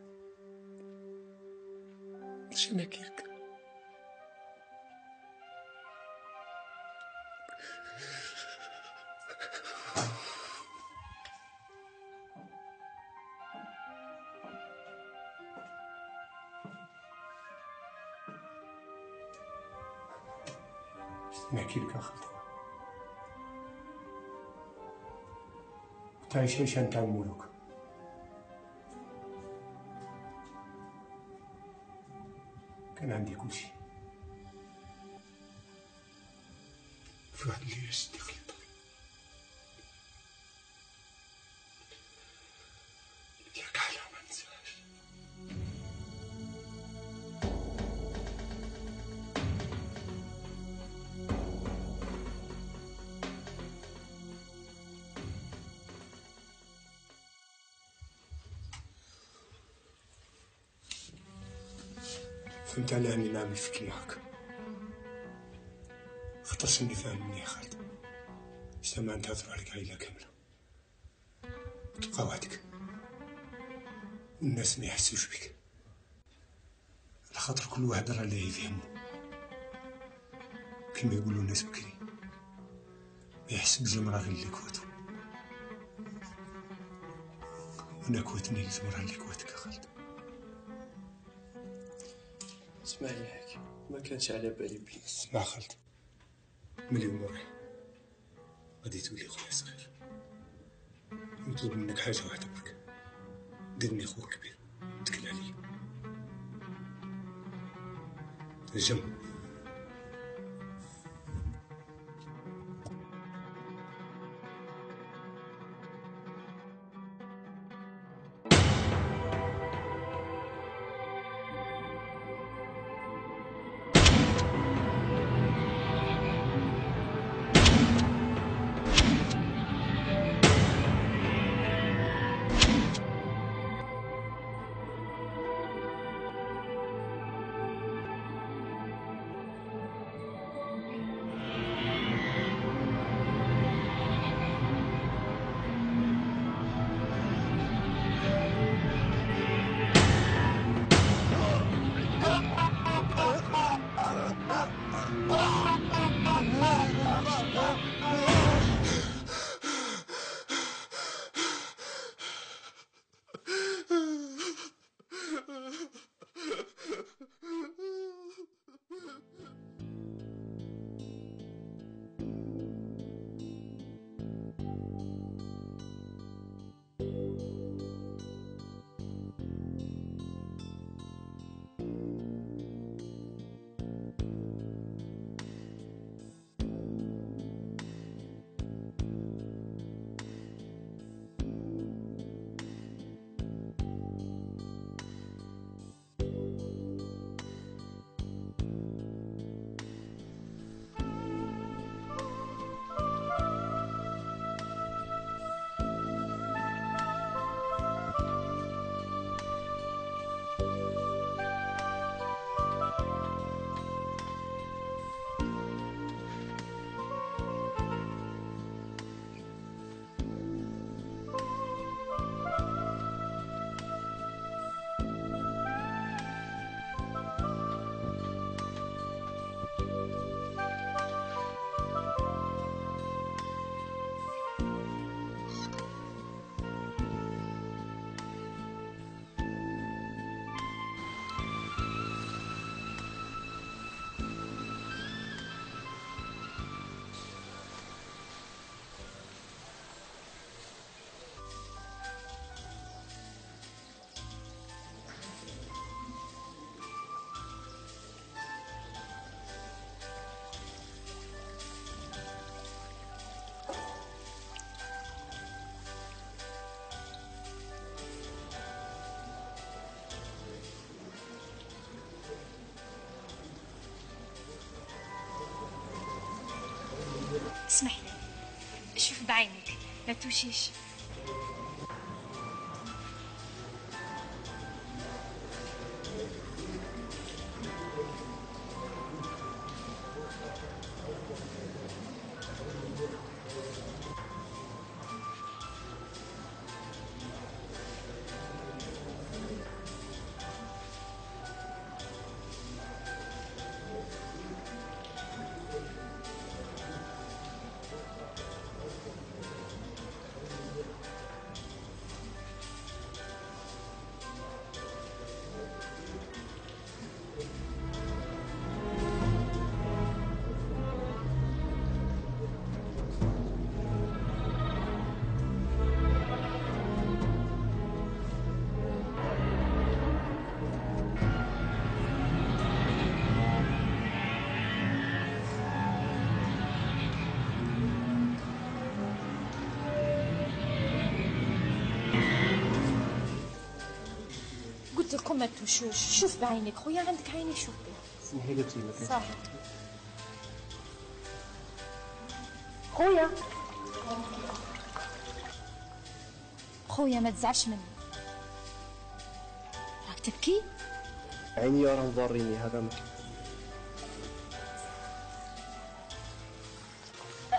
باش نحكي لك، نحكي لك أخي. كنت عايش عيشة نتاع الملوك، كان عندي كل شيء. في واحد الليلة شدي خليطة ياك حاجة ما ننساهاش. فهمت على اني نعمل فيك معاك، خاطرش اني فاهم مني يا خالد. اجتمع نتعذروا عليك عائلة كاملة وتبقى وحدك، والناس ما يحسوش بك، على خاطر كل واحد راه اللي يفهمه. كما يقولوا الناس بكري، ما يحس بالجمرة غير اللي كواتو. وانا كواتني الجمرة اللي كواتك يا خالد. اسمع لي حكي، ما كانش على بالي بلي. اسمع خالد، من اليوم ورايح غادي تولي خويا صغير. نطلب منك حاجة واحدة برك، ديرني خوك كبير، تكل عليا. تنجم اسمح لي، شوف بعينك، لا توشيش. قلت لكم ما توشوش، شوف بعينك خويا، عندك عيني شوف بها. سمحي قلت لي صح خويا. خويا ما تزعلش مني، راك تبكي. عيني راه مضريني هذا ما.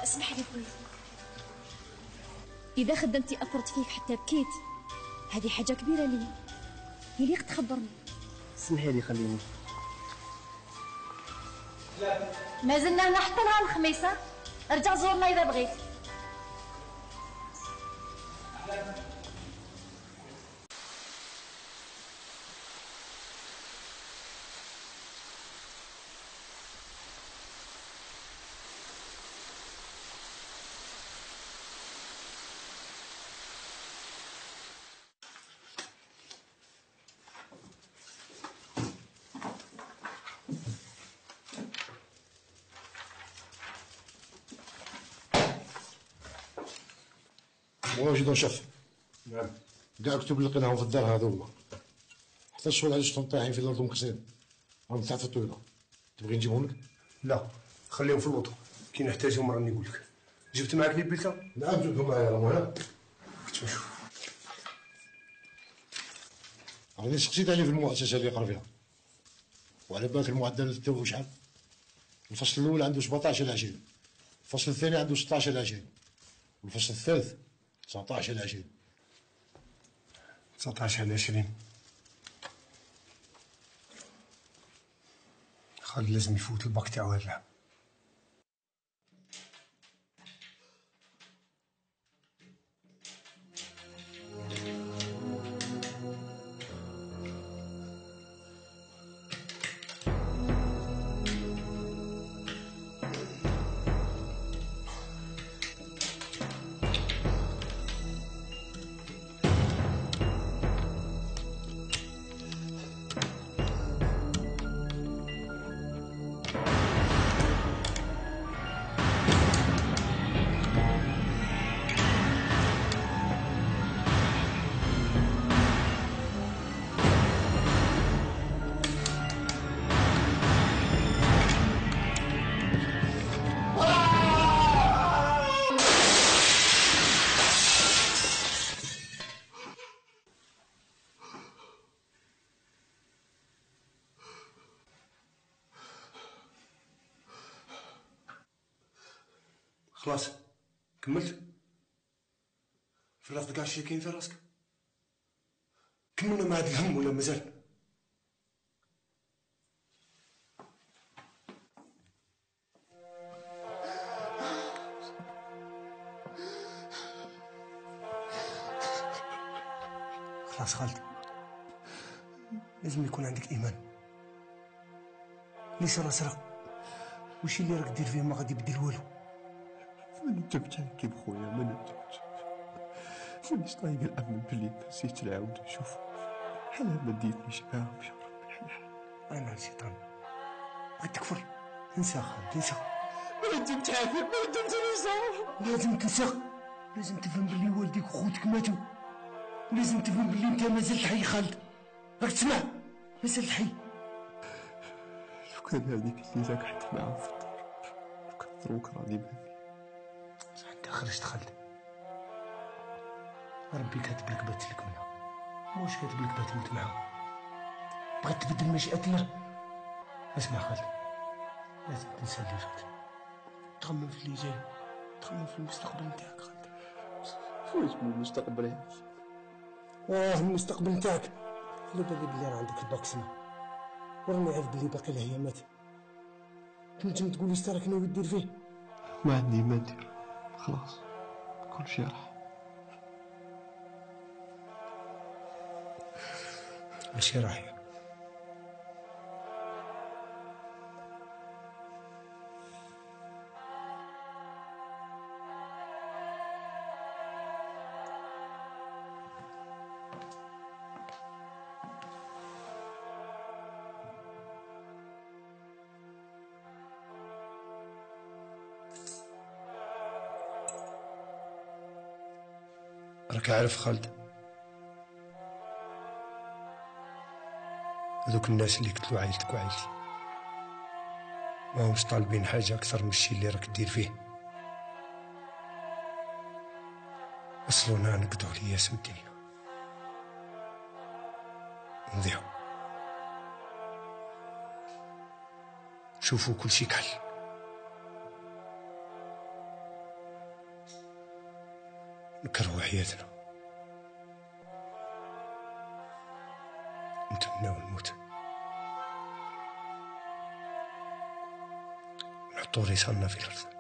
اسمح لي خويا، اذا خدمتي اثرت فيك حتى بكيت، هذه حاجه كبيره لي، يليق تخبرني. سمحي لي خليني. ما زلنا هنا حتى نهار الخميس، ارجع زورنا اذا بغيت. واجد شف. نعم. كاع كتب اللي لقيناهم في الدار هذوما، حتى الشغل على شفتهم طايحين في الارض ومكسرين، راهم تحت في الطويله. تبغي نجيبهم لك؟ لا خليهم في اللوطو، كي نحتاجهم راني نقول لك. جبت معاك لي بيتا؟ نعم جبتهم معايا راهم هنا. كنت نشوف. راني سقسيت عليه في المؤسسه اللي يقرا فيها، وعلى بالك المعدل تاعو شحال؟ الفصل الاول عنده 17 على 20، الفصل الثاني عنده 16 على 20، والفصل الثالث 19 على 20. 19 على 20. خالد لازم يفوت الباك تاعو هاد العام. خلاص كملت؟ فرغت كاع الشي كاين في راسك؟ كملنا مع هاد الهم ولا مازال؟ خلاص خالد، لازم يكون عندك ايمان. اللي صرا صرا، وشي اللي راك دير فيه ما غادي يبدل والو. ما ندمتش عليك بخويا، ما ندمتش. مانيش طايق الامل بلي نسيت نعاود نشوف، حنا ما ديتنيش معاهم يا ربي الحلال. انا الشيطان بغيت تكفر، انسى خالد انسى. ما ندمت عليك، ما ندمت ننسى. لازم تنسى، لازم تفهم بلي والديك وخوتك ماتوا، ولازم تفهم بلي انت مازلت حي خالد. راك تسمع؟ مازلت حي. لو كان هذيك اللي راك حتى معاهم في الدار، لو كان دروك راني مهني، خرجت خالد. ربي كاتب لك بات لك منها، موش كاتب لك بات تموت معها. بغيت تبدل مشيئة الله. اسمع خالد، لازم تنسى اللي فات، تخمم في اللي جاي، تخمم في المستقبل نتاعك خالد. شو اسمه المستقبل؟ المستقبل نتاعك. على بالي بلي راه عندك الباكسيمة، وراني عارف بلي باقي له ايامات. تنجم تقول لي راك ناوي دير فيه؟ ما عندي ما ندير، خلاص كل شيء راح. ماشي راح. راك عارف خالد، هذوك الناس اللي قتلوا عائلتك وعائلتي ما همش طالبين حاجة أكثر من الشيء اللي راك دير فيه. وصلونا نقضوا على ياس الدنيا، نضيعوا، شوفوا كل شيء كحل. نكرهوا حياتنا، نتمناو الموت، نحطوا رسالنا في الأرض.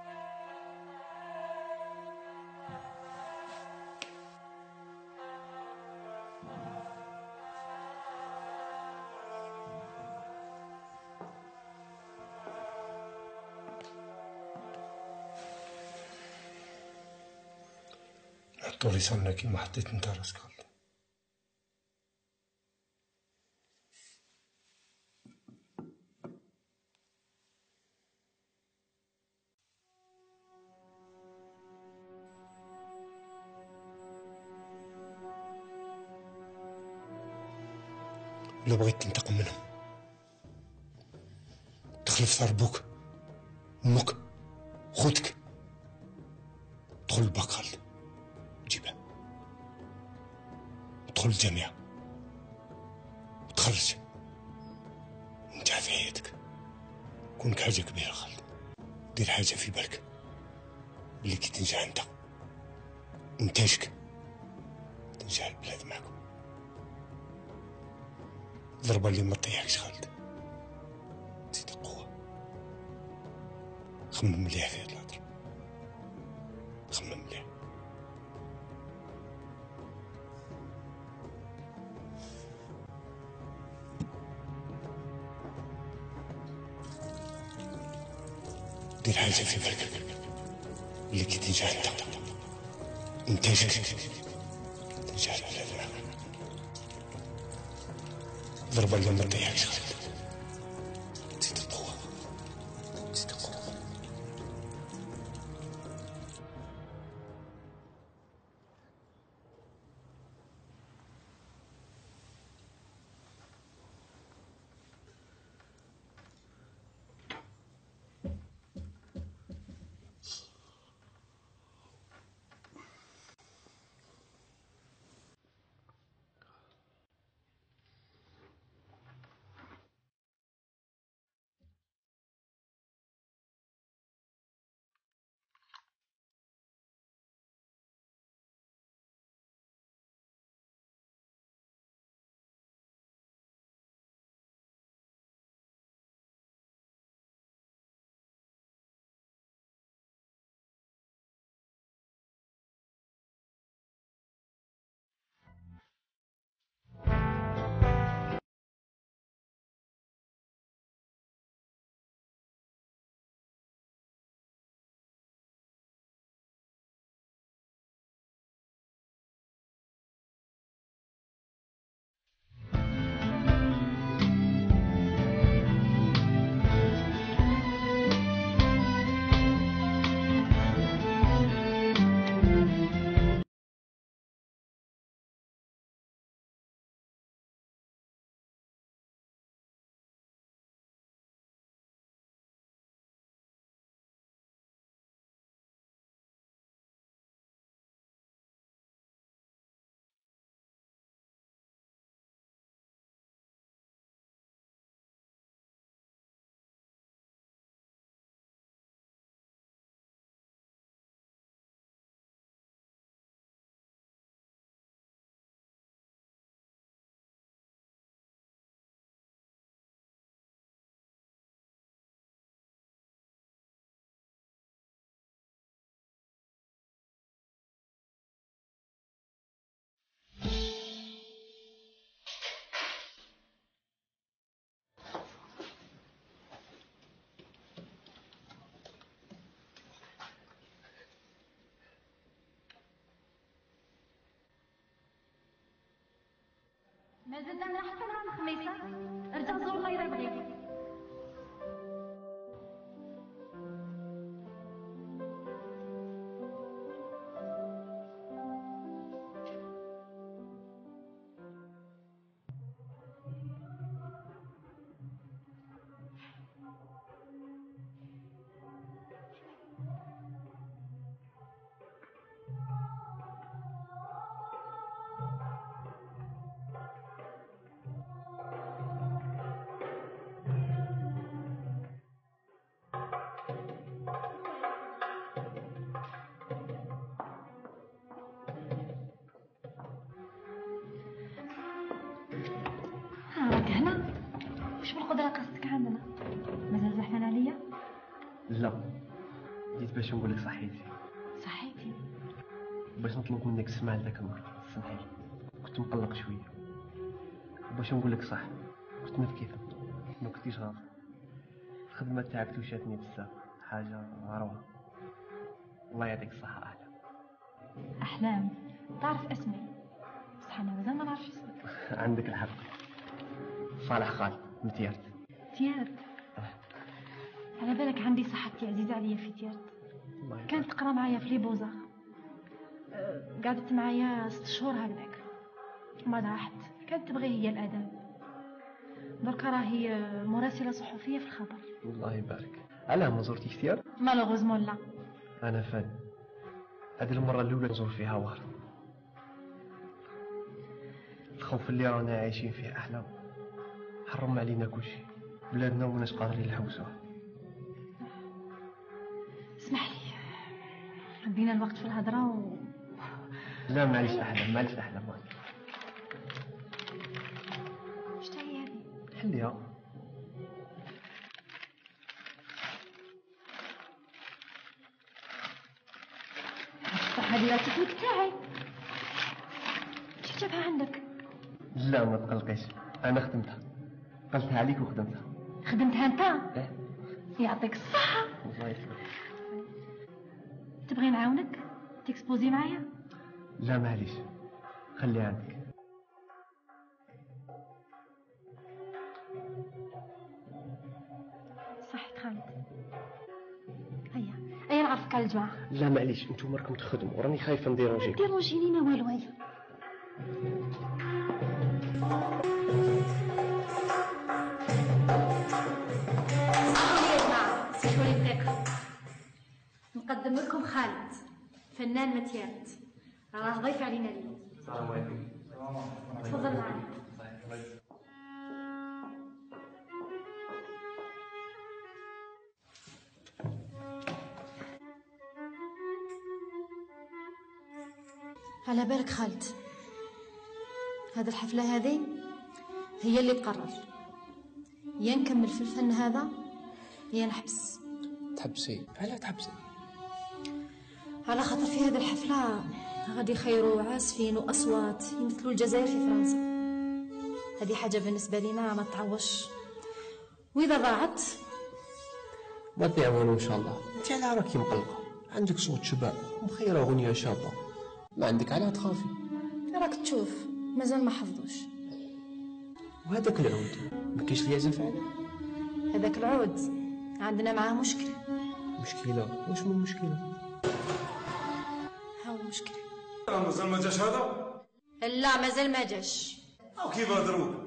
نحطوا رسالنا كيما حطيت انت راسك خالد. لو بغيت تنتقم منهم دخل في دار بوك، امك، خوتك، دخل الباك خالد جيبها، ادخل الجامعة وتخرج ونجح في حياتك، كونك حاجة كبيرة خالد. دير حاجة في بالك بلي كي تنجح انت انتاجك تنجح البلاد معكم. ضربة اللي ما تطيحكش خالد، زيد القوة. خمم مليح في هاد الهضرة، خمم مليح. دير حاجة في بالك اللي كي تنجح انت انتاجك تنجح البلاد معكم. ضربة اللي ما تطيحكش خالد، زيد القوة، زيد القوة. مازال انا حتى نهار الخميس. رجع زور الله اذا بغيتي. راك هنا؟ واش بالقدرة قصدك عندنا؟ مازال زعفان عليا؟ لا، جيت باش نقول لك صحيتي. صحيتي؟ باش نطلب منك السماع لذاك المرة، سمحي لي، كنت مقلق شوية. باش نقول لك صح، كنت متكيفة، ما كنتيش غلط. الخدمة تاعك توشاتني بزاف، حاجة روعة. الله يعطيك الصحة أحلام. أحلام؟ تعرف اسمي، بصح أنا مازال ما نعرفش اسمك. عندك الحق. صالح خالد متيارت. تيارت؟ على بالك عندي صاحبتي عزيزة عليا في تيارت، كانت تقرا معايا في لي بوزار، قعدت معايا 6 شهور هكذاك، وما راحت، كانت تبغي هي الاداب، دركا راهي مراسلة صحفية في الخبر. الله يبارك. علاه ما زرتيش تيارت؟ مالوغوزمون لا. أنا فان. هذه المرة الأولى نزور فيها وهر. الخوف اللي رانا عايشين فيه أحلام حرم علينا كل شيء، بلادنا ومناش قادرين نحوسوها. اسمح لي، عدينا الوقت في الهضرة لا معليش أحلام، معليش أحلام. شتا هي هذه؟ خليها. هذه لا التكنيك تاعي، شو جابها عندك؟ لا ما تقلقيش، أنا خدمتها، قلتها عليك وخدمتها. خدمتها أنت؟ إيه. يعطيك الصحة. الله يسلمك. تبغي نعاونك تكسبوزي معايا؟ لا معليش، خليها عندك. صحيت خالد. هيا نعرفك على الجماعة. لا معليش، انتم راكم تخدموا، راني خايفة نديرونجيك. ديرونجيني والو. هيا نقدم لكم خالد، فنان متيارت، راه ضيف علينا اليوم. السلام عليكم. تفضل معنا. على بالك خالد، هذه الحفلة هذه هي اللي تقرر، يا نكمل في الفن هذا يا نحبس. تحبسي؟ علاش تحبسي؟ على خاطر في هذه الحفلة غادي يخيروا عازفين وأصوات يمثلوا الجزائر في فرنسا، هذه حاجة بالنسبة لنا ما تعوش، وإذا ضاعت ما تضيع والو إن شاء الله. أنت علاه راكي مقلقة؟ عندك صوت شباب ومخيرة أغنية شابة، ما عندك علاه تخافي. راك تشوف مازال ما حفظوش. وهذاك العود ما كاينش اللي يعزف عليه؟ هذاك العود عندنا معاه مشكلة. مشكلة؟ واش من مشكلة؟ هاو مشكلة. مازال ما جاش هذا؟ لا مازال ما جاش. أو كيف هضروا؟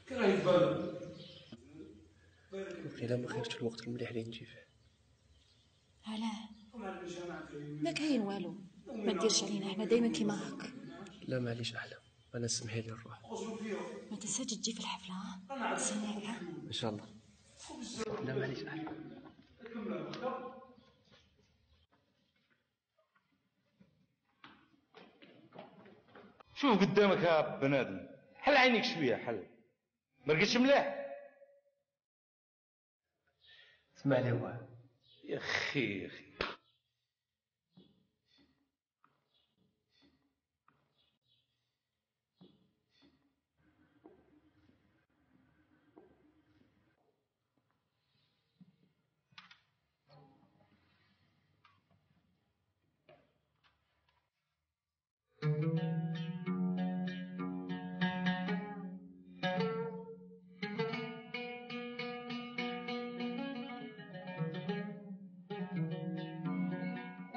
كي راه يتبان؟ وقيلا ما خيرش الوقت المليح اللي نجي فيه. علاه؟ ما كاين والو، ما ديرش علينا، احنا دايما كيما هاك. لا معليش أحلام، أنا سمحي لي نروح. ما تنساش تجي في الحفلة ها؟ سناء. إن شاء الله. لا معليش أحلام. شوف قدامك يا بنادم، حل عينيك شويه، حل ما لقيتش مليح. اسمع لي واحد يا اخي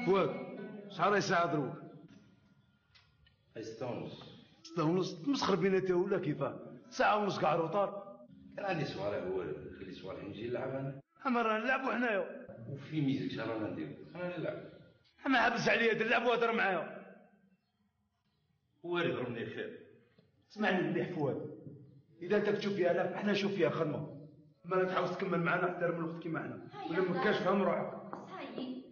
فؤاد شحال هاي ساعة دروك؟ هاي 6 ونص. 6 ونص تمسخر بينا تا ولا كيفاه؟ ساعة ونص كاع روطار. كان عندي صوالح هو خلي صوالح نجي نلعب انا. اما رانا نلعبوا حنايا. وفي ميزك شحال رانا نديرو؟ انا نلعب. اما حبس عليا نلعب وهضر معايا. وارد ضربني خير. اسمعني مليح فؤاد، اذا انت تشوف فيها لا احنا نشوف فيها خدمه، ما تحاول تكمل معنا احترم الوقت كيما احنا، ولا ما كاش فهم روحك. صاي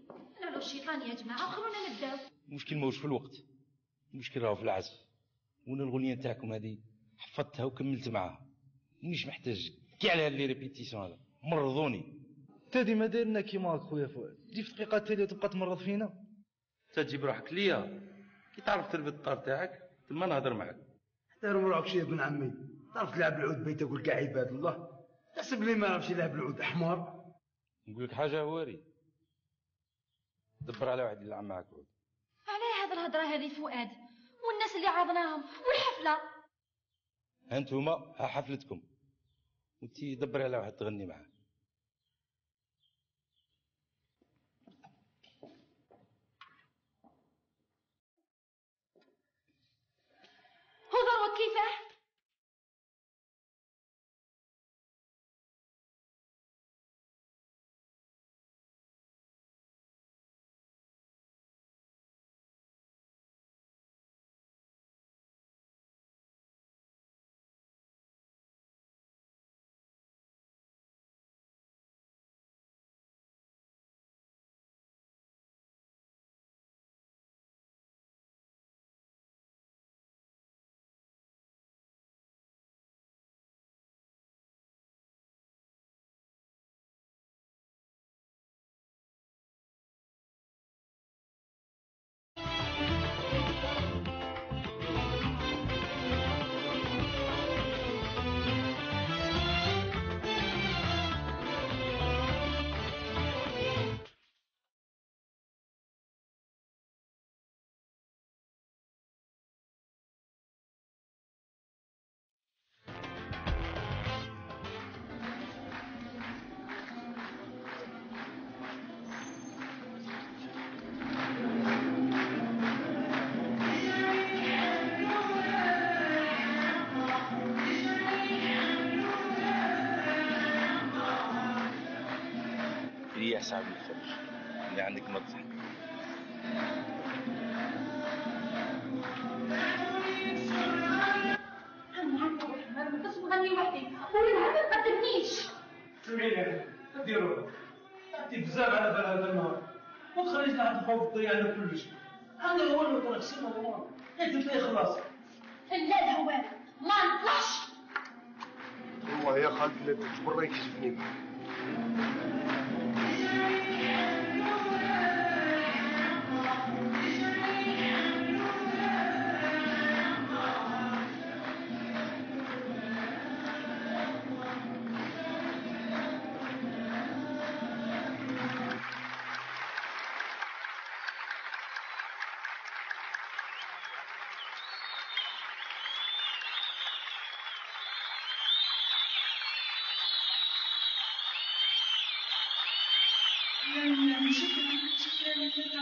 انا لو الشيطان يا جماعه خلونا نبداو. المشكل ماهوش في الوقت، المشكل راهو في العزف. وانا الغنيه تاعكم هذه حفظتها وكملت معاها، مانيش محتاج كاع على لي ريبيتيسيون هذا، مرضوني. انت ديما دايرنا كيما هاك خويا فؤاد، تجي في دقيقه تاليه تبقى تمرض فينا. انت تجيب روحك ليا كي تعرف تربط الطار تاعك تما نهضر معاك. احترم روحك شي ابن عمي، تعرف تلعب العود بيت تقول كاع عباد الله، تحسب لي ما يعرفش يلعب العود حمار. نقول لك حاجه هواري، دبر على واحد يلعب معاك عود. علاه هذا الهضره هذه فؤاد والناس اللي عرضناهم والحفله؟ هانتوما ها حفلتكم، وانتي دبري على واحد تغني معاه. هو ضربك كيفاه؟ يا صاحبي الفرج اللي عندك مطحن. انا ما كنتش نغني وحدي وللعب ما تقدمنيش. سمعيني ديروا انت بزاف على بال هذا النهار، ما تخليش لحد الخوف تضيع لنا كلش. انا هو اللي طلع سنه والله قلت لي خلاص. لا الهوام ما نطلعش. والله يا خالد لا تجبر رايك يشوفني. شكرا لفرقة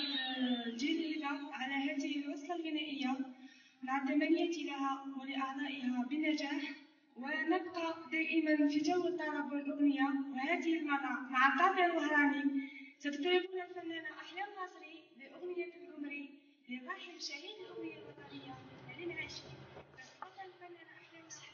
الجيل الرابع على هذه الوصلة الغنائية مع التمنية لها ولأعضائها بالنجاح، ونبقى دائما في جو الطرب والأغنية، وهذه المرة مع الطابع الوهراني ستطربون الفنانة أحلام ناصري بأغنية القمري للراحل شهيد الأغنية الوطنية علي العاشقي. تستطيع الفنانة أحلام ناصري.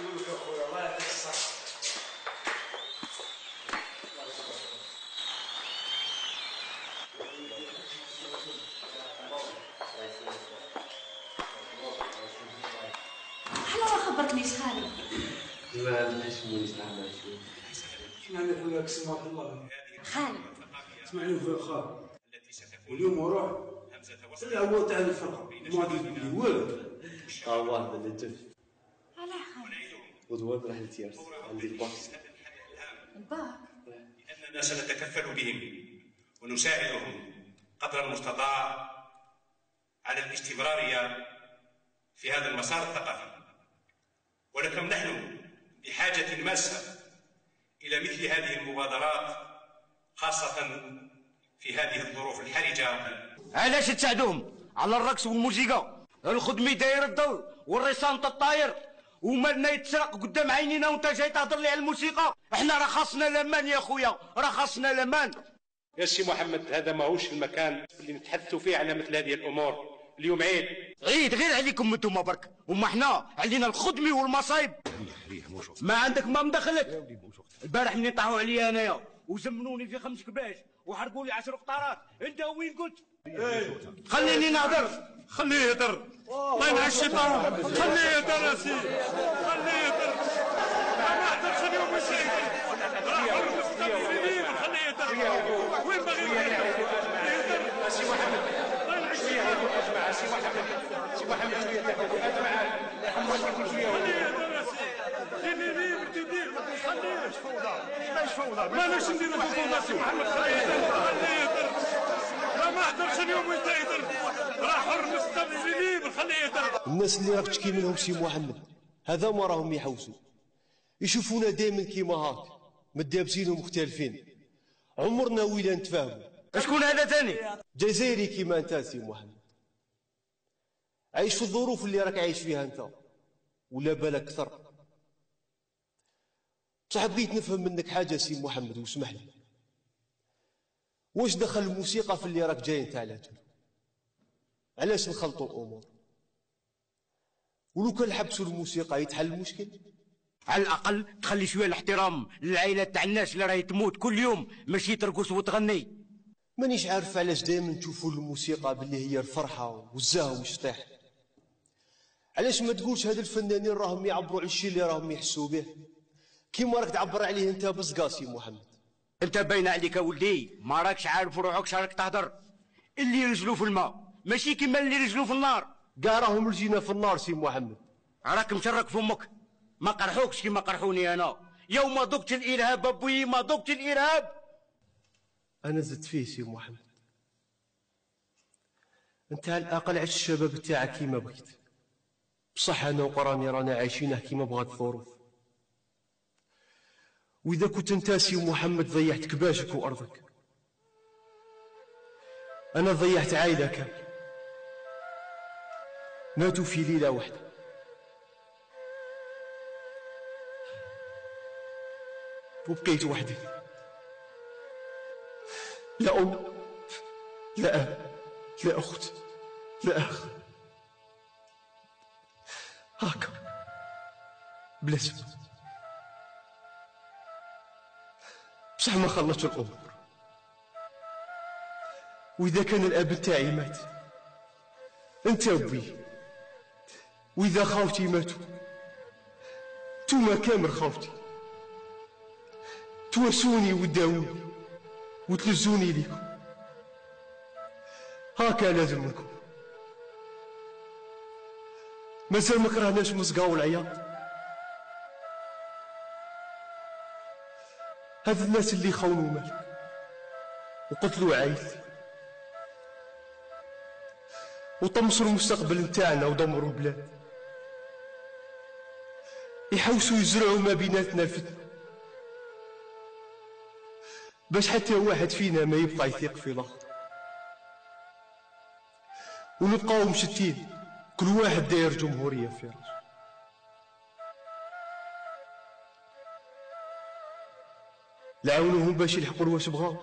يسلمك اخويا، الله يعطيك الصحة. حنا ما خبرتنيش خالي. لا تحشموني صراحة شوية. شنو عندك وياك سي عبد الله؟ خالي اسمعني اخويا خالد، واليوم وروح العوض تاع الفرقة ما تقول لي والو. واحد اللي تف. علاه خالي؟ غدوة راح لتيارس عندي الباك. الباك؟ لأننا سنتكفل بهم ونساعدهم قدر المستطاع على الاستمرارية في هذا المسار الثقافي، ولكم نحن بحاجة ماسة إلى مثل هذه المبادرات خاصة في هذه الظروف الحرجة. علاش تساعدوهم على الرقص والموسيقى؟ الخدمي داير الدور والريسانط الطاير ومالنا يتسرق قدام عينينا وانت جاي تهضر لي على الموسيقى. احنا راه خاصنا الامان يا خويا، راه خاصنا الامان. يا سي محمد هذا ماهوش المكان اللي نتحدثوا فيه على مثل هذه الامور. اليوم عيد غير عليكم انتم برك، وما احنا علينا الخدمي والمصايب. ما عندك ما مدخلك. البارح منين طاحوا عليا انايا وزمنوني في 5 كباش وحرقوا لي 10 قطارات، انت وين كنت؟ خليني نهضر. خليه يهدر، الله ينعش الشيطان. خليه يهدر يا سيدي، خليه يهدر. ما حضرش اليوم الشيء. راه حر مستقبلين، خليه يهدر. وين باغي يهدر؟ سي محمد الله ينعش الشيطان. اسمع سي محمد، سي محمد شويه اسمع حمص شويه. خليه يهدر يا سيدي. اللي بتدير خليه. مش فوضى، مش فوضى. ماناش نديروا في فوضى سي محمد. خليه يهدر، خليه يهدر. ما حضرش اليوم وانت يهدر. راه حر مستقبلين، خليه يهدر. الناس اللي راك تشكي منهم سي محمد هذا ما راهم يحوسوا، يشوفونا دائما كيما هاك متدابسين ومختلفين، عمرنا ويلا نتفاهموا. شكون هذا ثاني؟ جزائري كيما انت سي محمد، عايش في الظروف اللي راك عايش فيها انت ولا بالك اكثر. بصح بغيت نفهم منك حاجه سي محمد واسمح لي، واش دخل الموسيقى في اللي راك جاي انت على جال؟ علاش نخلطوا الامور؟ ولو كان حبسوا الموسيقى يتحل المشكل؟ على الاقل تخلي شويه الاحترام للعائله تاع الناس اللي راهي تموت كل يوم، ماشي ترقص وتغني. مانيش عارف علاش دائما نشوفوا الموسيقى باللي هي الفرحه والزهو والشطيح. علاش ما تقولش هاد الفنانين راهم يعبروا على الشيء اللي راهم يحسوا به كيما راك تعبر عليه انت بصقاسي محمد؟ انت باين عليك ولدي ما راكش عارف روحك راك تهضر. اللي رجلو في الماء ماشي كيما اللي رجلو في النار. كاع راهم رجينا في النار سي محمد. راك مشرك في امك، ما قرحوكش كيما قرحوني انا. يوم ذقت الارهاب ابوي، ما ذقت الارهاب. انا زدت فيه سي محمد، انت على الاقل عشت الشباب تاعك كيما بغيت، بصح انا وقراني رانا عايشينه كيما بغات الظروف. واذا كنت انت سي محمد ضيعت كباشك وارضك، انا ضيعت عائله كامله ماتوا في ليله واحده. وبقيت وحدي، لا ام لا اب لا اخت لا اخ، هاكا بلا سبب. بصح ما خلصتش الامور. واذا كان الاب تاعي مات انت ابوي، واذا خاوتي ماتوا نتوما كامل خاوتي، تواسوني وداوني وتلزوني ليكم، هاكا لازم لكم. مازال ما كرهناش المزقا والعياط. هاد الناس اللي خونوا مالك وقتلوا عائلتي وطمسوا المستقبل نتاعنا ودمروا البلاد، يحوسوا يزرعوا ما بيناتنا الفتنة باش حتى واحد فينا ما يبقى يثيق في الاخر، ونبقاو مشتين كل واحد داير جمهورية في راسه. لعاونوهم باش يلحقوا لواش بغاو.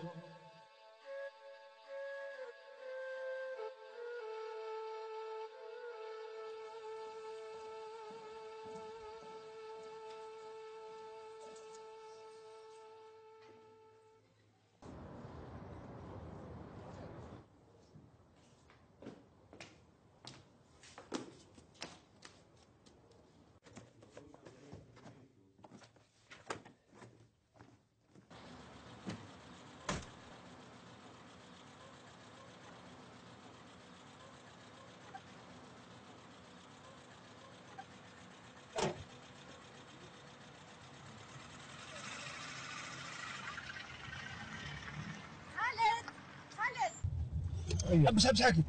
حبس حاكم.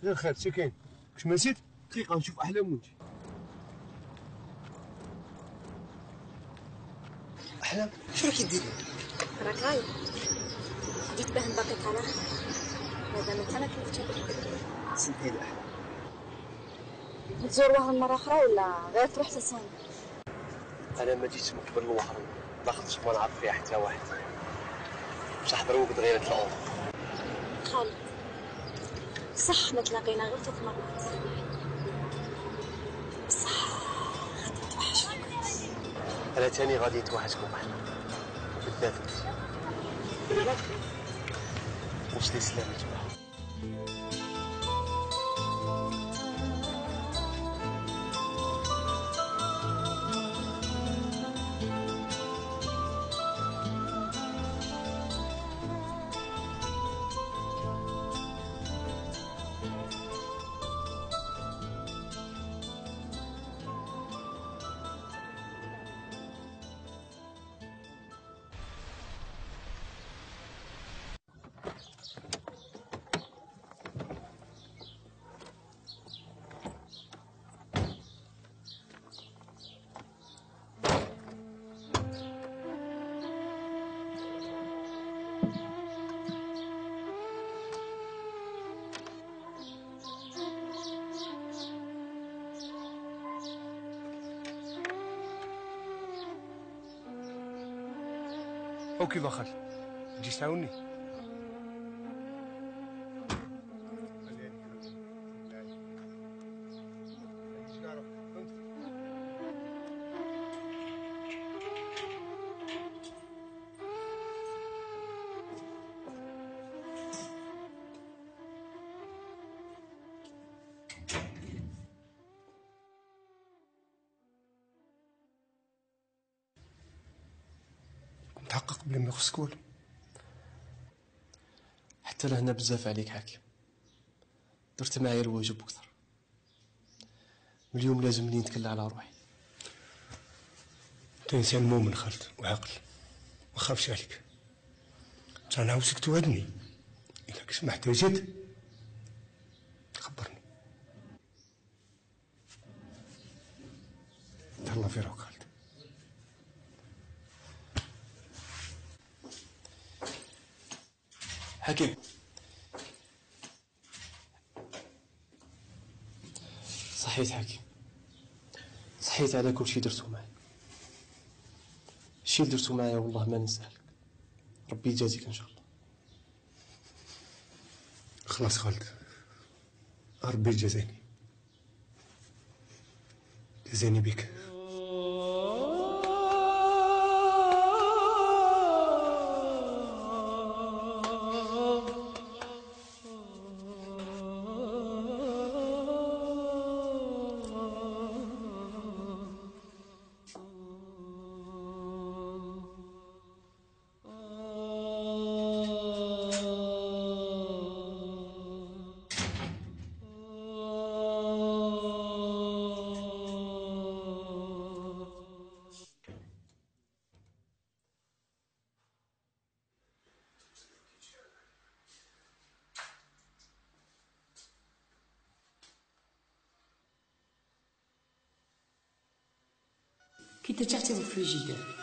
غير خير شي كاين. واش ما نسيت؟ دقيقه نشوف احلام ونجي. احلام شنو كيدير؟ راك غايب، جيت باه نبقيك على خير، مادام انا كنت سمحي لي احلام. تزور وهران مرة أخرى ولا غير تروح تسهل؟ انا ما جيتش من قبل الوهران، ما خاطرش ما نعرف فيها حتى واحد. بصح دروك تغيرت الامور. خالد صح حنا تلاقينا غير 3 مرات، بصح غادي نتوحشك. انا تاني غادي نتوحشكم احنا، بالذات انت. وصلي سلامة جماعة. او كيف اخر تجي تعاوني؟ متحقق بلي ما يخصك والو. حتى لهنا بزاف عليك حاكم، درت معايا الواجب اكثر. من اليوم لازمني نتكلى على روحي. انت انسان مؤمن خالد وعاقل، ما خافش عليك. انا عاوزك توعدني الا كنت ما احتاجت خبرني. تهلا في روحك خالد. حكيم صحيت حكيم، صحيت على كل شي درتو معايا. الشي اللي درتو معايا والله ما ننساهلك، ربي يجازيك ان شاء الله. خلاص خالد، ربي جازاني بك. كي ترجعتي بالفريجيدير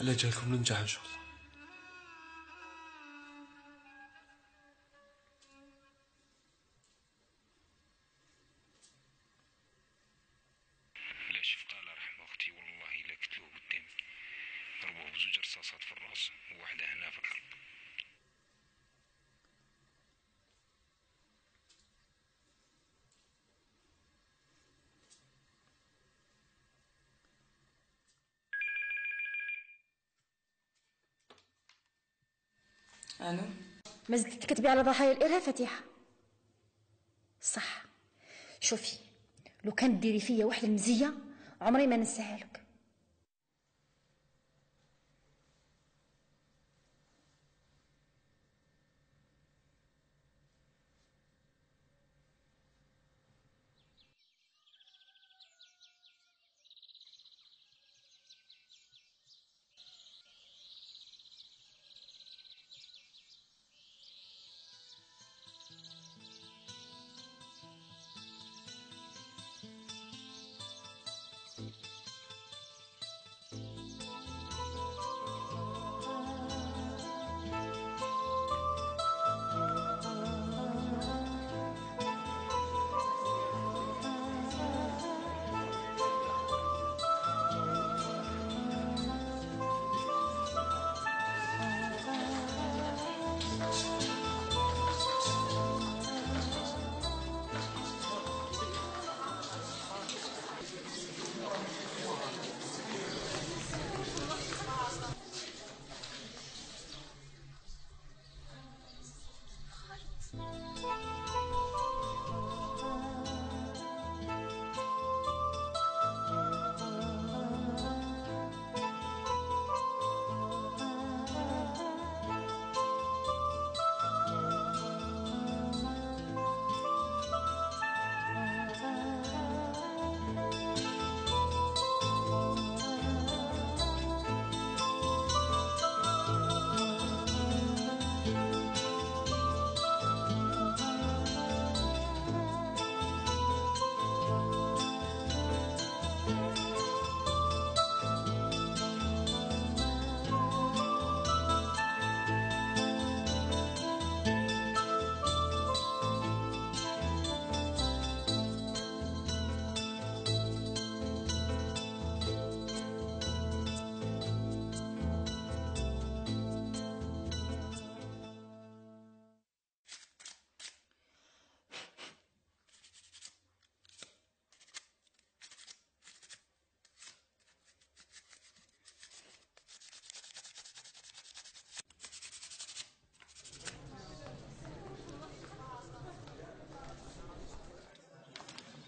على جالكم ننجح ان شاء الله. لا شفقة الله يرحم اختي، والله الا قتلوه قدامي، ضربوه بزوج رصاصات في الراس وواحده هنا في القلب. أنا ما زلت تكتبي على ضحايا الإرهاب فتيحة؟ صح. شوفي، لو كانت ديري فيا واحدة المزية عمري ما ننساها لك.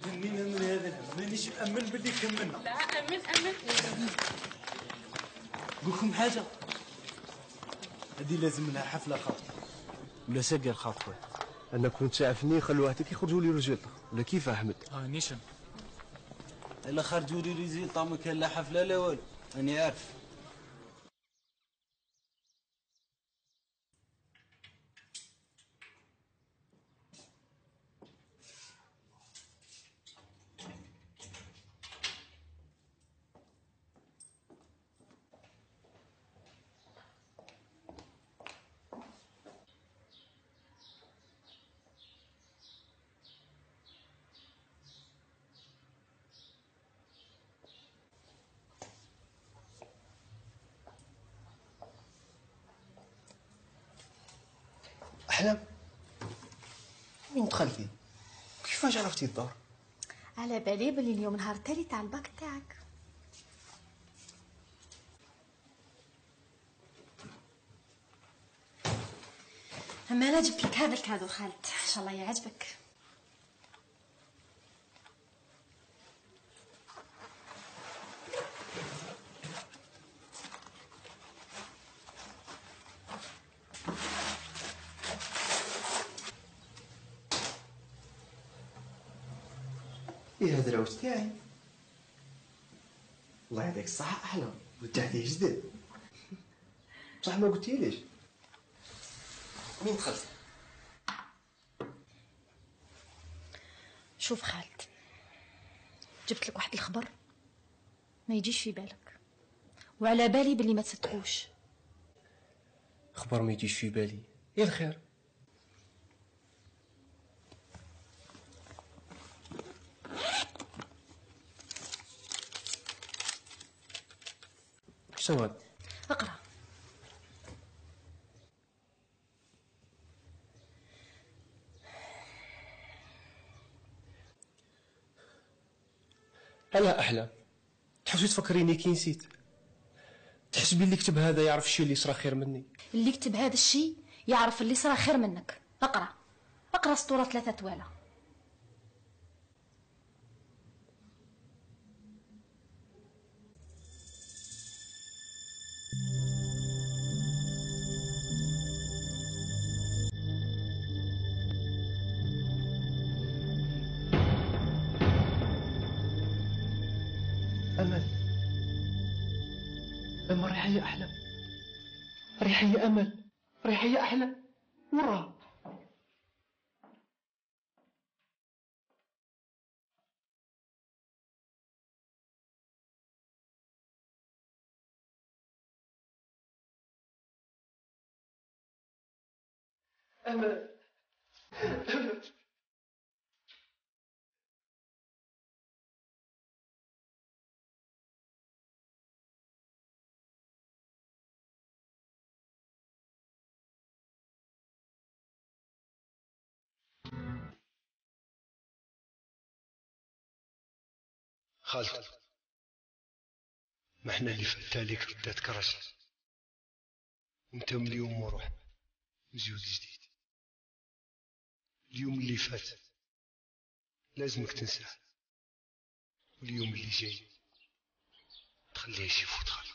جنينا من هذا الهم، مانيش مأمن باللي كملنا. لا أمن. نقول لكم حاجة، هذه لازم لها حفلة خاطر ولا ساقية الخاطر. أنا كنت ساعفني خلوا هاتك يخرجوا لي ريزلتا ولا كيف أحمد؟ نيشان إلا خرجوا لي ريزلتا ما كان لا حفلة لا والو، راني عارف. أحلام، وين دخلتي؟ كيفاش عرفتي الدار؟ على بالي بلي اليوم نهار التالي تاع الباك تاعك. اما انا جبت لك هذا الكادو خالد، ان شاء الله يعجبك. إيه هذا العوز تاعي، الله يعطيك الصحة أحلام، رجعتيه جديد. بصح ما قلتي ليش؟ مين دخلت؟ شوف خالد، جبت لك واحد الخبر ما يجيش في بالك، وعلى بالي باللي ما تصدقوش. خبر ما يجيش في بالي. يا الخير. شنو هاد؟ اقرا. على احلام تحوسي تفكريني كي نسيت. تحسبي اللي كتب هذا يعرف الشيء اللي صرا خير مني. اللي كتب هذا الشيء يعرف اللي صرا خير منك. اقرا اقرا سطوره 3 توالا. أمل أمل ريحة يا أحلام، ريحة يا أمل، ريحة يا أحلام. ورا أمل أمل. خالتي ما احنا اللي فات عليك ردات كراسي، وانت من اليوم وروح مزيود جديد. اليوم اللي فات لازمك تنساه، واليوم اللي جاي تخليه يفوت خالتي.